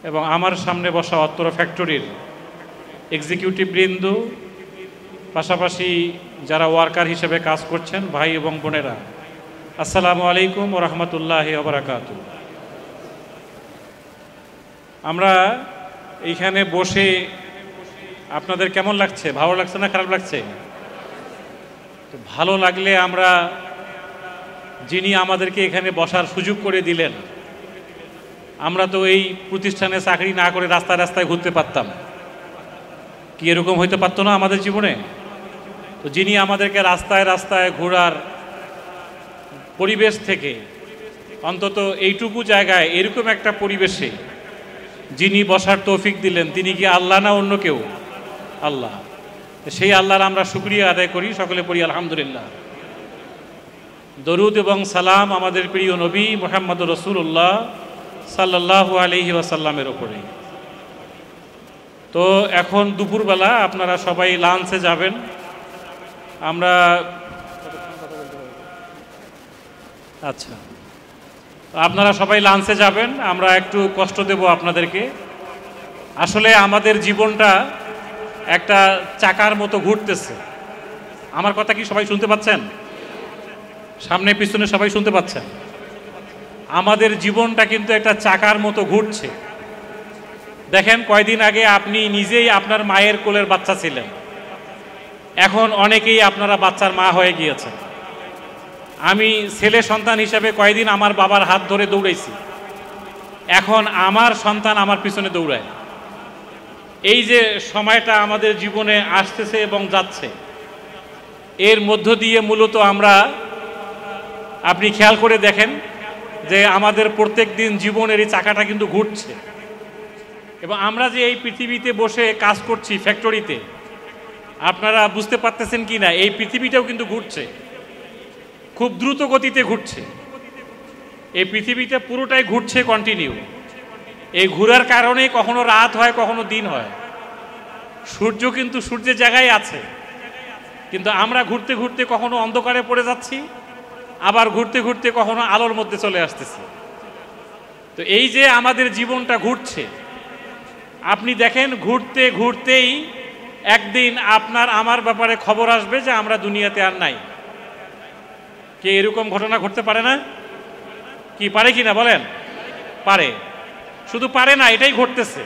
এবং আমার সামনে বসা অত্তরা ফ্যাক্টরির এক্সিকিউটিভ বৃন্দ, পাশাপাশি যারা ওয়ার্কার হিসেবে কাজ করছেন ভাই এবং বোনেরা, আসসালামু আলাইকুম ওয়া রাহমাতুল্লাহি ওয়া বারাকাতুহু। আমরা এইখানে বসে আপনাদের কেমন লাগছে? ভালো লাগছে না খারাপ লাগছে? তো ভালো লাগলে আমরা যিনি আমাদেরকে এখানে বসার সুযোগ করে দিলেন, আমরা তো এই প্রতিষ্ঠানে চাকরি না করে রাস্তায় রাস্তায় ঘুরতে পারতাম, কি এরকম হইতে পারতো না আমাদের জীবনে? তো যিনি আমাদেরকে রাস্তায় রাস্তায় ঘোরার পরিবেশ থেকে অন্তত এইটুকু জায়গায় এরকম একটা পরিবেশে যিনি বসার তৌফিক দিলেন, তিনি কি আল্লাহ না অন্য কেউ? আল্লাহ। সেই আল্লাহর আমরা শুকরিয়া আদায় করি, সকলে পড়ি আলহামদুলিল্লাহ। দরুদ এবং সালাম আমাদের প্রিয় নবী মুহাম্মদুর রাসূলুল্লাহ সাল্লাল্লাহু আলাইহি ওয়াসাল্লামের ওপরে। তো এখন দুপুরবেলা আপনারা সবাই লাঞ্চে যাবেন। আমরা আচ্ছা, আপনারা সবাই লাঞ্চে যাবেন, আমরা একটু কষ্ট দেব আপনাদেরকে। আসলে আমাদের জীবনটা একটা চাকার মতো ঘুরতেছে। আমার কথা কি সবাই শুনতে পাচ্ছেন? সামনে পিছনে সবাই শুনতে পাচ্ছেন? আমাদের জীবনটা কিন্তু একটা চাকার মতো ঘুরছে। দেখেন, কয়দিন আগে আপনি নিজেই আপনার মায়ের কোলের বাচ্চা ছিলেন, এখন অনেকেই আপনারা বাচ্চার মা হয়ে গিয়েছেন। আমি ছেলে সন্তান হিসাবে কয়দিন আমার বাবার হাত ধরে দৌড়াইছি, এখন আমার সন্তান আমার পিছনে দৌড়ায়। এই যে সময়টা আমাদের জীবনে আসতেছে এবং যাচ্ছে, এর মধ্য দিয়ে মূলত আমরা, আপনি খেয়াল করে দেখেন যে আমাদের প্রত্যেক দিন জীবনের এই চাকাটা কিন্তু ঘুরছে। এবং আমরা যে এই পৃথিবীতে বসে কাজ করছি ফ্যাক্টরিতে, আপনারা বুঝতে পারতেছেন কি না, এই পৃথিবীটাও কিন্তু ঘুরছে, খুব দ্রুত গতিতে ঘুরছে। এই পৃথিবীটা পুরোটাই ঘুরছে কন্টিনিউ। এই ঘোরার কারণে কখনো রাত হয়, কখনো দিন হয়। সূর্য কিন্তু সূর্যের জায়গায় আছে, কিন্তু আমরা ঘুরতে ঘুরতে কখনো অন্ধকারে পড়ে যাচ্ছি, আবার ঘুরতে ঘুরতে কখনো আলোর মধ্যে চলে আসতেছি। তো এই যে আমাদের জীবনটা ঘুরছে, আপনি দেখেন ঘুরতে ঘুরতেই একদিন আপনার আমার ব্যাপারে খবর আসবে যে আমরা দুনিয়াতে আর নাই। কে এরকম ঘটনা ঘটতে পারে না? কি পারে কি না বলেন? পারে। শুধু পারে না, এটাই ঘটতেছে।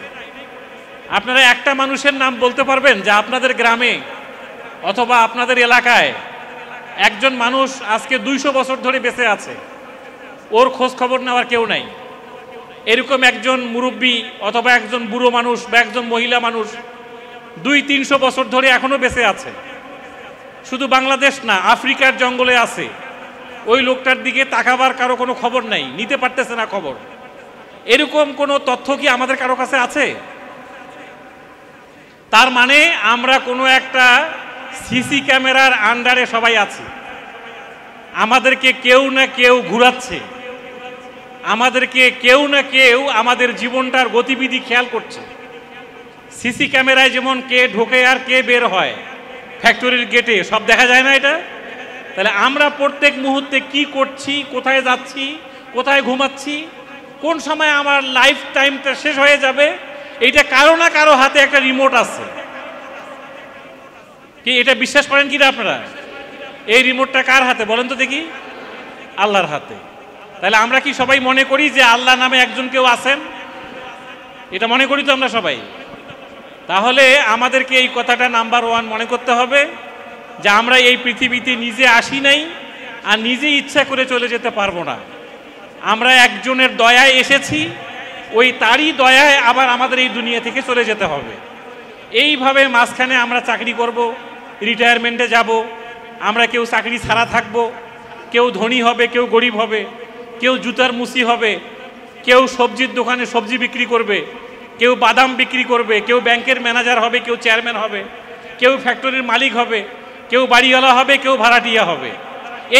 আপনারা একটা মানুষের নাম বলতে পারবেন যে আপনাদের গ্রামে অথবা আপনাদের এলাকায় একজন মানুষ আজকে 200 বছর ধরে বেঁচে আছে, ওর খোঁজ খবর নেওয়ার কেউ নাই? এরকম একজন মুরব্বী অথবা একজন বুড়ো মানুষ বা একজন মহিলা মানুষ 200-300 বছর ধরে এখনো বেঁচে আছে। শুধু বাংলাদেশ না, আফ্রিকার জঙ্গলে আছে। ওই লোকটার দিকে তাকাবার কারো কোনো খবর নাই, নিতে পারতেছে না খবর। এরকম কোনো তথ্য কি আমাদের কারো কাছে আছে? তার মানে আমরা কোনো একটা সিসি ক্যামেরার আন্ডারে সবাই আছি। আমাদেরকে কেউ না কেউ ঘুরাচ্ছে, আমাদেরকে কেউ না কেউ আমাদের জীবনটার গতিবিধি খেয়াল করছে। সিসি ক্যামেরায় যেমন কে ঢোকে আর কে বের হয়, ফ্যাক্টরির গেটে সব দেখা যায় না এটা? তাহলে আমরা প্রত্যেক মুহূর্তে কি করছি, কোথায় যাচ্ছি, কোথায় ঘুমাচ্ছি, কোন সময় আমার লাইফ টাইমটা শেষ হয়ে যাবে, এইটা কারো না কারো হাতে একটা রিমোট আছে। কি এটা বিশ্বাস করেন কি না আপনারা? এই রিমোটটা কার হাতে বলেন তো দেখি? আল্লাহর হাতে। তাহলে আমরা কি সবাই মনে করি যে আল্লাহ নামে একজন কেউ আছেন? এটা মনে করি তো আমরা সবাই। তাহলে আমাদেরকে এই কথাটা নাম্বার 1 মনে করতে হবে যে আমরা এই পৃথিবীতে নিজে আসি নাই, আর নিজে ইচ্ছা করে চলে যেতে পারবো না। আমরা একজনের দয়ায় এসেছি, ওই তারই দয়ায় আবার আমাদের এই দুনিয়া থেকে চলে যেতে হবে। এইভাবে মাঝখানে আমরা চাকরি করব, রিটায়ারমেন্টে যাব, আমরা কেউ চাকরি ছাড়া থাকবো, কেউ ধনী হবে, কেউ গরিব হবে, কেউ জুতার মুসি হবে, কেউ সবজির দোকানে সবজি বিক্রি করবে, কেউ বাদাম বিক্রি করবে, কেউ ব্যাংকের ম্যানেজার হবে, কেউ চেয়ারম্যান হবে, কেউ ফ্যাক্টরির মালিক হবে, কেউ বাড়িওয়ালা হবে, কেউ ভাড়াটিয়া হবে।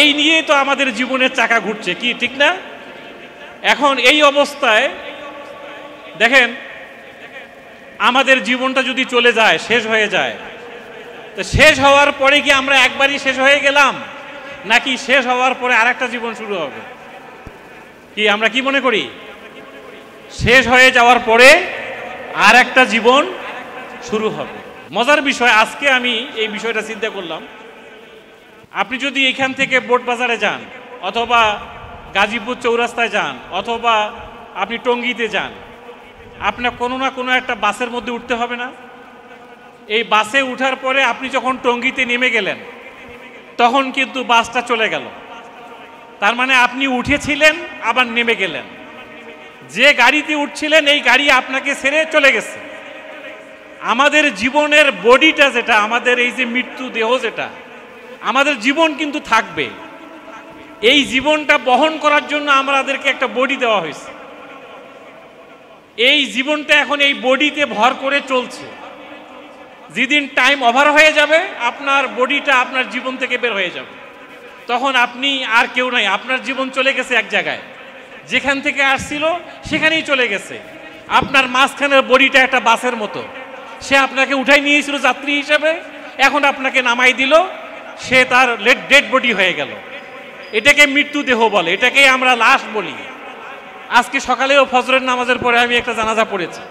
এই নিয়েই তো আমাদের জীবনের চাকা ঘুরছে, কি ঠিক না? এখন এই অবস্থায় দেখেন, আমাদের জীবনটা যদি চলে যায়, শেষ হয়ে যায়, তো শেষ হওয়ার পরে কি আমরা একবারই শেষ হয়ে গেলাম, নাকি শেষ হওয়ার পরে আরেকটা জীবন শুরু হবে? কি আমরা কি মনে করি? শেষ হয়ে যাওয়ার পরে আর একটা জীবন শুরু হবে। মজার বিষয়, আজকে আমি এই বিষয়টা চিন্তা করলাম, আপনি যদি এখান থেকে বোট বাজারে যান, অথবা গাজীপুর চৌরাস্তায় যান, অথবা আপনি টঙ্গীতে যান, আপনার কোনো না কোনো একটা বাসের মধ্যে উঠতে হবে না? এই বাসে উঠার পরে আপনি যখন টঙ্গীতে নেমে গেলেন, তখন কিন্তু বাসটা চলে গেল। তার মানে আপনি উঠেছিলেন আবার নেমে গেলেন, যে গাড়িতে উঠছিলেন এই গাড়ি আপনাকে ছেড়ে চলে গেছে। আমাদের জীবনের বডিটা যেটা, আমাদের এই যে মৃত্যু দেহ যেটা, আমাদের জীবন কিন্তু থাকবে। এই জীবনটা বহন করার জন্য আমাদেরকে একটা বডি দেওয়া হয়েছে। এই জীবনটা এখন এই বডিতে ভর করে চলছে। যেদিন টাইম ওভার হয়ে যাবে, আপনার বডিটা আপনার জীবন থেকে বের হয়ে যাবে, তখন আপনি আর কেউ নাই, আপনার জীবন চলে গেছে এক জায়গায়, যেখান থেকে আসছিল সেখানেই চলে গেছে। আপনার মাঝখানের বডিটা একটা বাসের মতো, সে আপনাকে উঠাই নিয়েছিল যাত্রী হিসেবে, এখন আপনাকে নামাই দিল, সে তার ডেড বডি হয়ে গেল। এটাকে মৃত্যু দেহ বলে, এটাকেই আমরা লাশ বলি। আজকে সকালেও ফজরের নামাজের পরে আমি একটা জানাজা পড়েছি,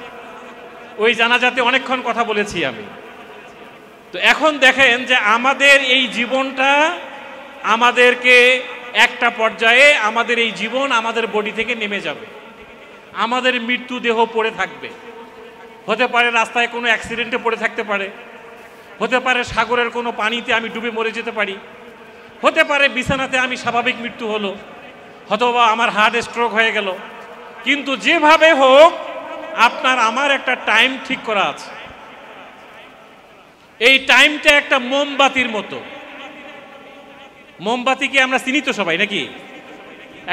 ওই জানাজাতে অনেকক্ষণ কথা বলেছি আমি। তো এখন দেখেন যে আমাদের এই জীবনটা আমাদেরকে একটা পর্যায়ে, আমাদের এই জীবন আমাদের বডি থেকে নেমে যাবে, আমাদের মৃত্যু দেহ পড়ে থাকবে। হতে পারে রাস্তায় কোনো অ্যাক্সিডেন্টে পড়ে থাকতে পারে, হতে পারে সাগরের কোনো পানিতে আমি ডুবে মরে যেতে পারি, হতে পারে বিছানাতে আমি স্বাভাবিক মৃত্যু হলো, অথবা আমার হার্ট স্ট্রোক হয়ে গেল। কিন্তু যেভাবে হোক আপনার আমার একটা টাইম ঠিক করা আছে। এই টাইমটা একটা মোমবাতির মতো। মোমবাতিকে আমরা চিনি তো সবাই নাকি?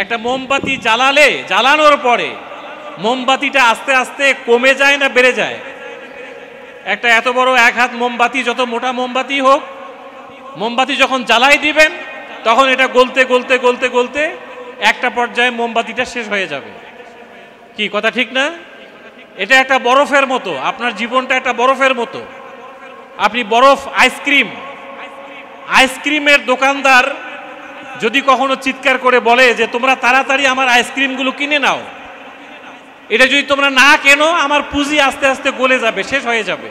একটা মোমবাতি জ্বালানোর পরে মোমবাতিটা আস্তে আস্তে কমে যায় না বেড়ে যায়? একটা এত বড় এক হাত মোমবাতি, যত মোটা মোমবাতি হোক, মোমবাতি যখন জ্বালাই দিবেন তখন এটা গলতে গলতে গলতে গলতে একটা পর্যায়ে মোমবাতিটা শেষ হয়ে যাবে। কি কথা ঠিক না? এটা একটা বরফের মতো, আপনার জীবনটা একটা বরফের মতো। আপনি বরফ, আইসক্রিমের দোকানদার যদি কখনো চিৎকার করে বলে যে তোমরা তাড়াতাড়ি আমার আইসক্রিমগুলো কিনে নাও, এটা যদি তোমরা না কেনো আমার পুঁজি আস্তে আস্তে গলে যাবে, শেষ হয়ে যাবে।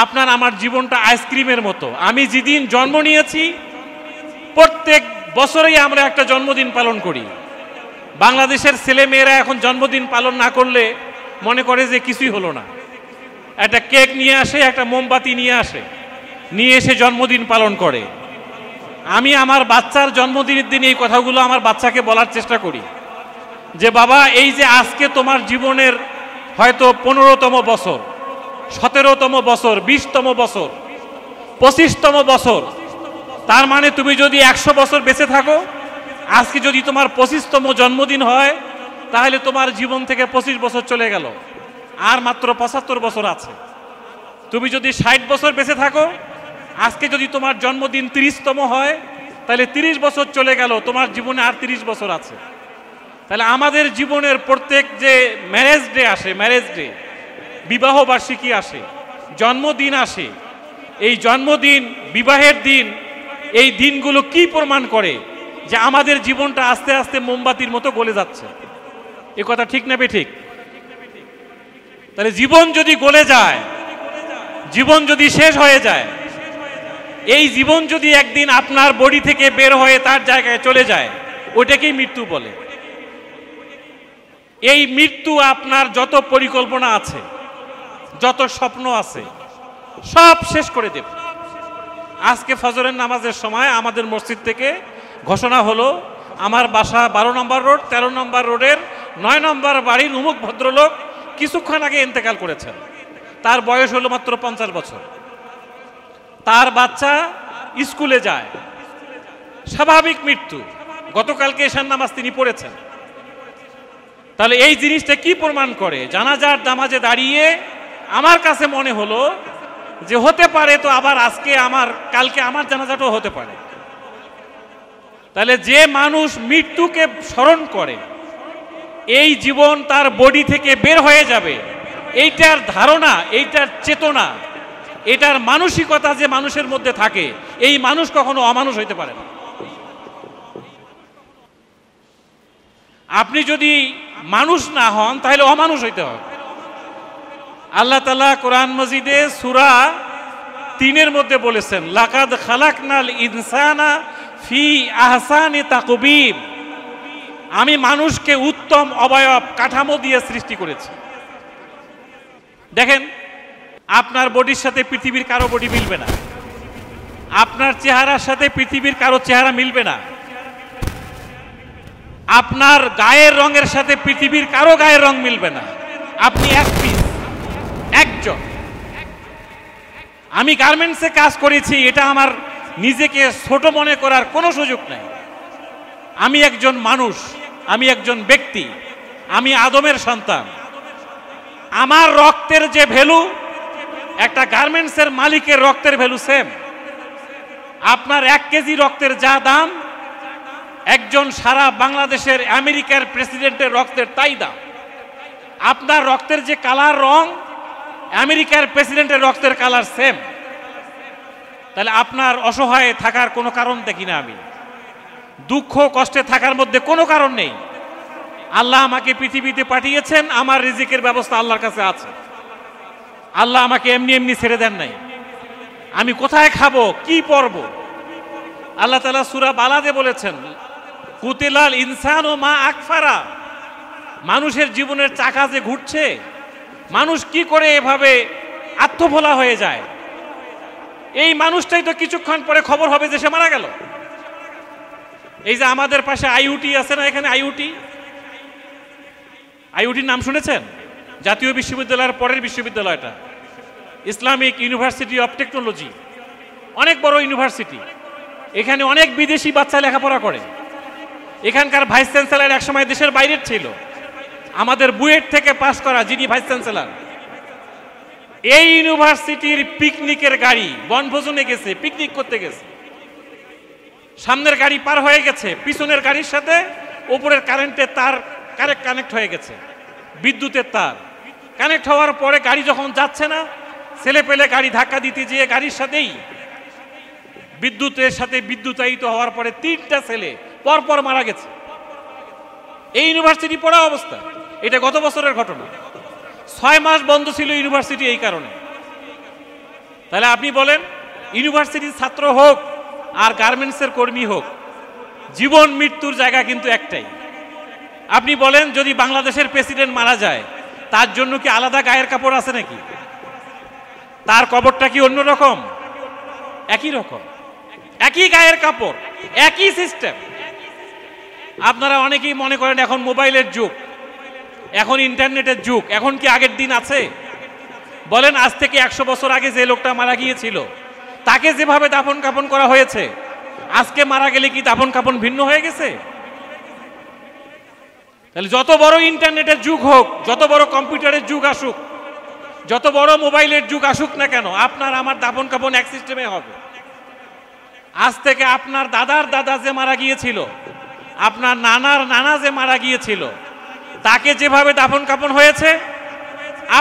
আপনার আমার জীবনটা আইসক্রিমের মতো। আমি যেদিন জন্ম নিয়েছি, প্রত্যেক বছরেই আমরা একটা জন্মদিন পালন করি। বাংলাদেশের ছেলে মেয়েরা এখন জন্মদিন পালন না করলে মনে করে যে কিছুই হলো না। একটা কেক নিয়ে আসে, একটা মোমবাতি নিয়ে আসে, নিয়ে এসে জন্মদিন পালন করে। আমি আমার বাচ্চার জন্মদিনের দিন এই কথাগুলো আমার বাচ্চাকে বলার চেষ্টা করি যে বাবা, এই যে আজকে তোমার জীবনের হয়তো 15তম বছর, 17তম বছর, 20তম বছর, 25তম বছর, তার মানে তুমি যদি 100 বছর বেঁচে থাকো, আজকে যদি তোমার 25তম জন্মদিন হয়, তাহলে তোমার জীবন থেকে 25 বছর চলে গেল, আর মাত্র 75 বছর আছে। তুমি যদি 60 বছর বেঁচে থাকো, আজকে যদি তোমার জন্মদিন 30তম হয়, তাহলে 30 বছর চলে গেল, তোমার জীবনে আর 30 বছর আছে। তাহলে আমাদের জীবনের প্রত্যেক যে ম্যারেজ ডে আসে, ম্যারেজ ডে, বিবাহ বার্ষিকী আসে, জন্মদিন আসে, এই জন্মদিন, বিবাহের দিন, এই দিনগুলো কি প্রমাণ করে? যে আমাদের জীবনটা আস্তে আস্তে মোমবাতির মতো গলে যাচ্ছে। এ কথা ঠিক না বেঠিক? তাহলে জীবন যদি গলে যায়, জীবন যদি শেষ হয়ে যায়, এই জীবন যদি একদিন আপনার বডি থেকে বের হয়ে তার জায়গায় চলে যায়, ওটাকেই মৃত্যু বলে। এই মৃত্যু আপনার যত পরিকল্পনা আছে, যত স্বপ্ন আছে, সব শেষ করে দেবে। আজকে ফজরের নামাজের সময় আমাদের মসজিদ থেকে ঘোষণা হলো, আমার বাসা 12 নম্বর রোড, 13 নম্বর রোডের 9 নম্বর বাড়ির অমুক ভদ্রলোক কিছুক্ষণ আগে ইন্তেকাল করেছেন। তার বয়স হলো মাত্র 50 বছর। তার বাচ্চা স্কুলে যায়, স্বাভাবিক মৃত্যু। গতকালকে এশার নামাজ তিনি পড়েছেন। তাহলে এই জিনিসটা কি প্রমাণ করে? জানাজার নামাজে দাঁড়িয়ে আমার কাছে মনে হলো যে হতে পারে তো আবার আজকে আমার, কালকে আমার জানাজাটাও হতে পারে। তাহলে যে মানুষ মৃত্যুকে স্মরণ করে, এই জীবন তার বডি থেকে বের হয়ে যাবে, এইটার ধারণা, এইটার চেতনা, এটার মানসিকতা যে মানুষের মধ্যে থাকে, এই মানুষ কখনো অমানুষ হইতে পারে না। আপনি যদি মানুষ না হন তাহলে অমানুষ হইতে হবে। আল্লাহ তাআলা কোরআন মাজিদে সূরা 3-এর মধ্যে বলেছেন, লাকাদ খালাকনাল ইনসানা ফি আহসানি তাকবীম, আমি মানুষকে উত্তম অবয়ব কাঠামো দিয়ে সৃষ্টি করেছি। দেখেন, আপনার বডির সাথে পৃথিবীর কারো বডি মিলবে না, আপনার চেহারার সাথে পৃথিবীর কারো চেহারা মিলবে না, আপনার গায়ের রঙের সাথে পৃথিবীর কারো গায়ের রং মিলবে না। আপনি এক পিস, একজন। আমি গার্মেন্টসে কাজ করেছি, এটা আমার নিজেকে ছোট মনে করার কোনো সুযোগ নাই। আমি একজন মানুষ, আমি একজন ব্যক্তি, আমি আদমের সন্তান। আমার রক্তের যে ভ্যালু, একটা গার্মেন্টসের মালিকের রক্তের ভ্যালু সেম। আপনার 1 কেজি রক্তের যা দাম, একজন সারা বাংলাদেশের আমেরিকার প্রেসিডেন্টের রক্তের তাই দাম। আপনার রক্তের যে কালার, রং, আমেরিকার প্রেসিডেন্টের রক্তের কালার সেম। তাহলে আপনার অসহায় থাকার কোনো কারণ দেখি না আমি, দুঃখ কষ্টে থাকার মধ্যে কোনো কারণ নেই। আল্লাহ আমাকে পৃথিবীতে পাঠিয়েছেন, আমার রিজিকের ব্যবস্থা আল্লাহর কাছে আছে। আল্লাহ আমাকে এমনি এমনি ছেড়ে দেন নাই। আমি কোথায় খাবো, কি পরবো? আল্লাহ তাআলা সূরা বালাদে বলেছেন, কুতিলাল ইনসানু মা আকফারা, মানুষের জীবনের চাকা যে ঘুরছে, মানুষ কি করে এভাবে আত্মভোলা হয়ে যায়? এই মানুষটাই তো কিছুক্ষণ পরে খবর হবে যে সে মারা গেল। এই যে আমাদের পাশে আইইউটি আছে না, এখানে আইইউটির নাম শুনেছেন? জাতীয় বিশ্ববিদ্যালয়ের পরের বিশ্ববিদ্যালয়টা, ইসলামিক ইউনিভার্সিটি অফ টেকনোলজি, অনেক বড় ইউনিভার্সিটি। এখানে অনেক বিদেশি বাচ্চা লেখাপড়া করে। এখানকার ভাইস চ্যান্সেলর একসময় দেশের বাইরের ছিল, আমাদের বুয়েট থেকে পাস করা যিনি ভাইস চ্যান্সেলর। এই ইউনিভার্সিটির পিকনিকের গাড়ি বনভোজনে গেছে, পিকনিক করতে গেছে। সামনের গাড়ি পার হয়ে গেছে, পিছনের গাড়ির সাথে উপরের কারেন্টের তার কানেক্ট হয়ে গেছে, বিদ্যুতের তার কানেক্ট হওয়ার পরে গাড়ি যখন যাচ্ছে না, ছেলে পেলে গাড়ি ধাক্কা দিতে যেয়ে গাড়ির সাথেই বিদ্যুতের সাথে বিদ্যুতায়িত হওয়ার পরে 3টা ছেলে পরপর মারা গেছে। এই ইউনিভার্সিটি পড়া অবস্থা। এটা গত বছরের ঘটনা। 6 মাস বন্ধ ছিল ইউনিভার্সিটি এই কারণে। তাহলে আপনি বলেন, ইউনিভার্সিটির ছাত্র হোক আর গার্মেন্টসের কর্মী হোক, জীবন মৃত্যুর জায়গা কিন্তু একটাই। আপনি বলেন, যদি বাংলাদেশের প্রেসিডেন্ট মারা যায়, তার জন্য কি আলাদা গায়ের কাপড় আছে নাকি? তার কবরটা কি অন্য রকম? একই রকম, একই গায়ের কাপড়, একই সিস্টেম। আপনারা অনেকেই মনে করেন এখন মোবাইলের যুগ, এখন ইন্টারনেটের যুগ, এখন কি আগের দিন আছে? বলেন, আজ থেকে 100 বছর আগে যে লোকটা মারা গিয়েছিল, তাকে যেভাবে দাফন কাফন করা হয়েছে, আজকে মারা গেলে কি দাফন কাফন ভিন্ন হয়ে গেছে? তাহলে যত বড় ইন্টারনেটের যুগ হোক, যত বড় কম্পিউটারের যুগ আসুক, যত বড় মোবাইলের যুগ আসুক না কেন, আপনার আমার দাফন কাফন এক সিস্টেমে হবে। আজ থেকে আপনার দাদার দাদা যে মারা গিয়েছিল, আপনার নানার নানা যে মারা গিয়েছিল, তাকে যেভাবে দাফন কাফন হয়েছে,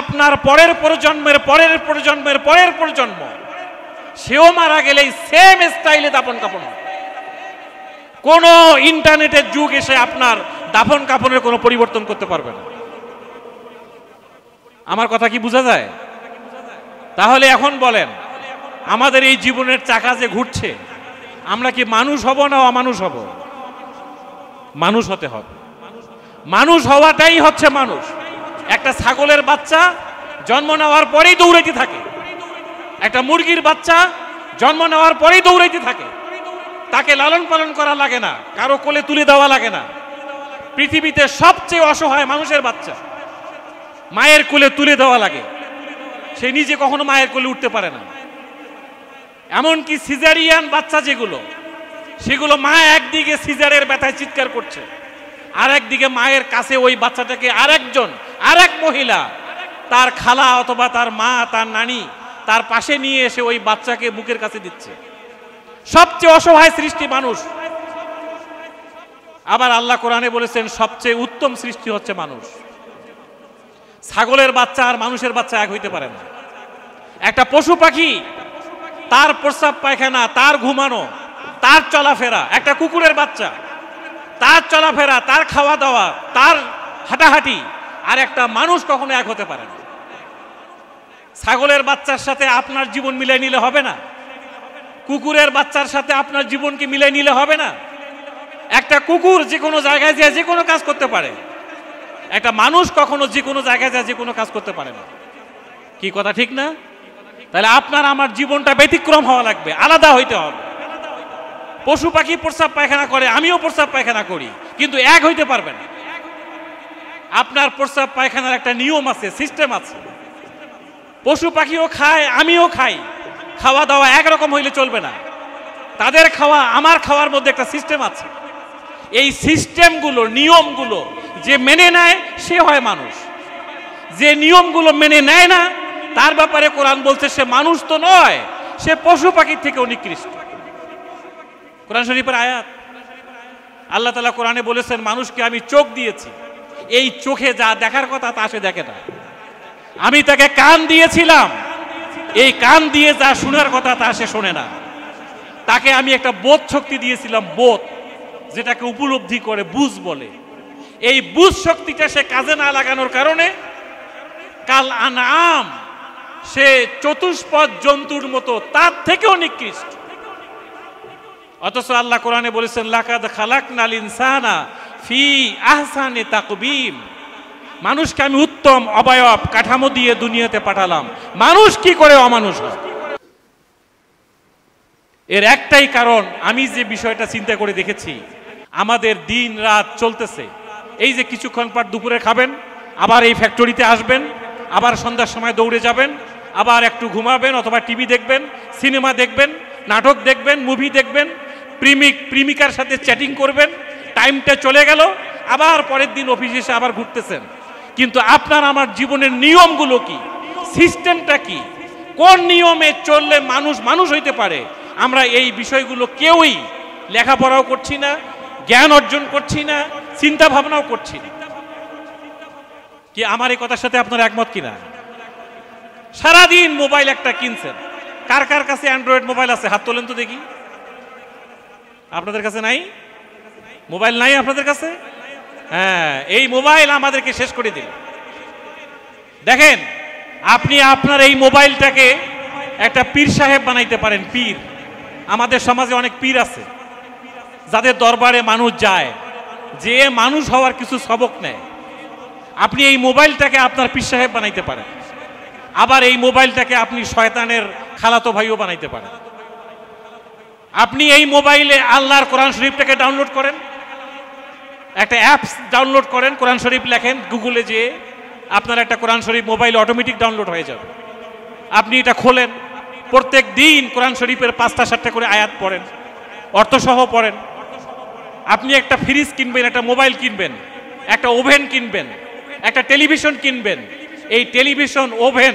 আপনার পরের প্রজন্মের পরের প্রজন্মের পরের প্রজন্ম সেও মারা গেলেই সেম স্টাইলে দাফন কাফন হবে। কোন ইন্টারনেটের যুগ এসে আপনার দাফন কাফনের কোনো পরিবর্তন করতে পারবে না। আমার কথা কি বোঝা যায়? তাহলে এখন বলেন, আমাদের এই জীবনের চাকা যে ঘুরছে, আমরা কি মানুষ হব না অমানুষ হব? মানুষ হতে হবে। মানুষ হওয়াটাই হচ্ছে মানুষ। একটা ছাগলের বাচ্চা জন্ম নেওয়ার পরেই দৌড়াইতে থাকে, একটা মুরগির বাচ্চা জন্ম নেওয়ার পরেই দৌড়াইতে থাকে। তাকে লালন পালন করা লাগে না, কারো কোলে তুলে দেওয়া লাগে না। পৃথিবীতে সবচেয়ে অসহায় মানুষের বাচ্চা, মায়ের কোলে তুলে দেওয়া লাগে, সে নিজে কখনো মায়ের কোলে উঠতে পারে না। এমনকি সিজারিয়ান বাচ্চা যেগুলো, সেগুলো মা একদিকে সিজারের ব্যথায় চিৎকার করছে, আর একদিকে মায়ের কাছে ওই বাচ্চাটাকে আরেক মহিলা, তার খালা অথবা তার মা, তার নানি তার পাশে নিয়ে এসে ওই বাচ্চাকে বুকের কাছে দিচ্ছে। সবচেয়ে অসহায় সৃষ্টি মানুষ। আবার আল্লাহ কোরআনে বলেছেন, সবচেয়ে উত্তম সৃষ্টি হচ্ছে মানুষ। ছাগলের বাচ্চা আর মানুষের বাচ্চা এক হইতে পারে না। একটা পশু পাখি, তার প্রস্রাব পায়খানা, তার ঘুমানো, তার চলাফেরা, একটা কুকুরের বাচ্চা তার চলাফেরা, তার খাওয়া দাওয়া, তার হাঁটাহাঁটি আর একটা মানুষ কখনো এক হতে পারে না। ছাগলের বাচ্চার সাথে আপনার জীবন মিলাই নিলে হবে না, কুকুরের বাচ্চার সাথে আপনার জীবনকে মিলাই নিলে হবে না। একটা কুকুর যে কোনো জায়গায় যায় যে কোনো কাজ করতে পারে, একটা মানুষ কখনো যে কোনো জায়গায় যায় যে কোনো কাজ করতে পারে না। কি কথা ঠিক না? তাহলে আপনার আমার জীবনটা ব্যতিক্রম হওয়া লাগবে, আলাদা হইতে হবে। পশু পাখি প্রস্রাব পায়খানা করে, আমিও প্রস্রাব পায়খানা করি, কিন্তু এক হইতে পারবে না। আপনার প্রস্রাব পায়খানার একটা নিয়ম আছে, সিস্টেম আছে। পশু পাখিও খায়, আমিও খাই, খাওয়া দাওয়া একরকম হইলে চলবে না। তাদের খাওয়া আমার খাওয়ার মধ্যে একটা সিস্টেম আছে। এই সিস্টেমগুলো, নিয়মগুলো যে মেনে নেয় সে হয় মানুষ, যে নিয়মগুলো মেনে নেয় না তার ব্যাপারে কোরআন বলছে সে মানুষ তো নয়, সে পশু পাখির থেকেও নিকৃষ্ট। কোরআন শরীফের আয়াত। আল্লাহ তাআলা কোরআনে বলেছেন মানুষকে আমি চোখ দিয়েছি, এই চোখে যা দেখার কথা তা সে দেখে না। আমি তাকে কান দিয়েছিলাম, এই কান দিয়ে যা শোনার কথা তা সে শোনে না। তাকে আমি একটা বোধ শক্তি দিয়েছিলাম, বোধ, যেটাকে উপলব্ধি করে বুঝ বলে। এই বুঝ শক্তিটা সে কাজে না লাগানোর কারণে কাল আনআম, সে চতুষ্পদ জন্তুর মতো, তার থেকেও নিকৃষ্ট। অথচ আল্লাহ কোরআনে বলেছেন লাকাদ খালাকনাল ইনসানা ফি আহসানি তাকবীম, মানুষকে আমি উত্তম অবয়ব কাঠামো দিয়ে দুনিয়াতে পাঠালাম, মানুষ কি করে অমানুষ হয়? এর একটাই কারণ, আমি যে বিষয়টা চিন্তা করে দেখেছি, আমাদের দিন রাত চলতেছে। এই যে কিছুক্ষণ পর দুপুরে খাবেন, আবার এই ফ্যাক্টরিতে আসবেন, আবার সন্ধ্যার সময় দৌড়ে যাবেন, আবার একটু ঘুমাবেন অথবা টিভি দেখবেন, সিনেমা দেখবেন, নাটক দেখবেন, মুভি দেখবেন, প্রেমিকার সাথে চ্যাটিং করবেন, টাইমটা চলে গেল, আবার পরের দিন অফিসে এসে আবার ঘুরতেছেন। কিন্তু আপনার আমার জীবনের নিয়মগুলো কি, সিস্টেমটা কি, কোন নিয়মে চললে মানুষ মানুষ হইতে পারে, আমরা এই বিষয়গুলো কেউই লেখাপড়াও করছি না, জ্ঞান অর্জন করছি না, চিন্তা ভাবনাও করছি না। কি আমার এই কথার সাথে আপনারা একমত কিনা? সারাদিন মোবাইল একটা কিনছেন, কার কার কাছে অ্যান্ড্রয়েড মোবাইল আছে হাত তোলেন তো দেখি। আপনাদের কাছে নাই? মোবাইল নাই আপনাদের কাছে? হ্যাঁ, এই মোবাইল আমাদেরকে শেষ করে দিল। দেখেন, আপনি আপনার এই মোবাইলটাকে একটা পীর সাহেব বানাইতে পারেন। পীর, আমাদের সমাজে অনেক পীর আছে যাদের দরবারে মানুষ যায়, যে মানুষ হওয়ার কিছু সবক নেয়। আপনি এই মোবাইলটাকে আপনার পীর সাহেব বানাইতে পারেন, আবার এই মোবাইলটাকে আপনি শয়তানের খালাতো ভাইও বানাইতে পারেন। আপনি এই মোবাইলে আল্লাহর কোরআন শরীফটাকে ডাউনলোড করেন, একটা অ্যাপস ডাউনলোড করেন, কোরআন শরীফ লেখেন গুগলে, যেয়ে আপনার একটা কোরআন শরীফ মোবাইলে অটোমেটিক ডাউনলোড হয়ে যাবে। আপনি এটা খোলেন, প্রত্যেক দিন কোরআন শরীফের 5টা-7টা করে আয়াত পড়েন, অর্থসহ পড়েন। আপনি একটা ফ্রিজ কিনবেন, একটা মোবাইল কিনবেন, একটা ওভেন কিনবেন, একটা টেলিভিশন কিনবেন। এই টেলিভিশন, ওভেন,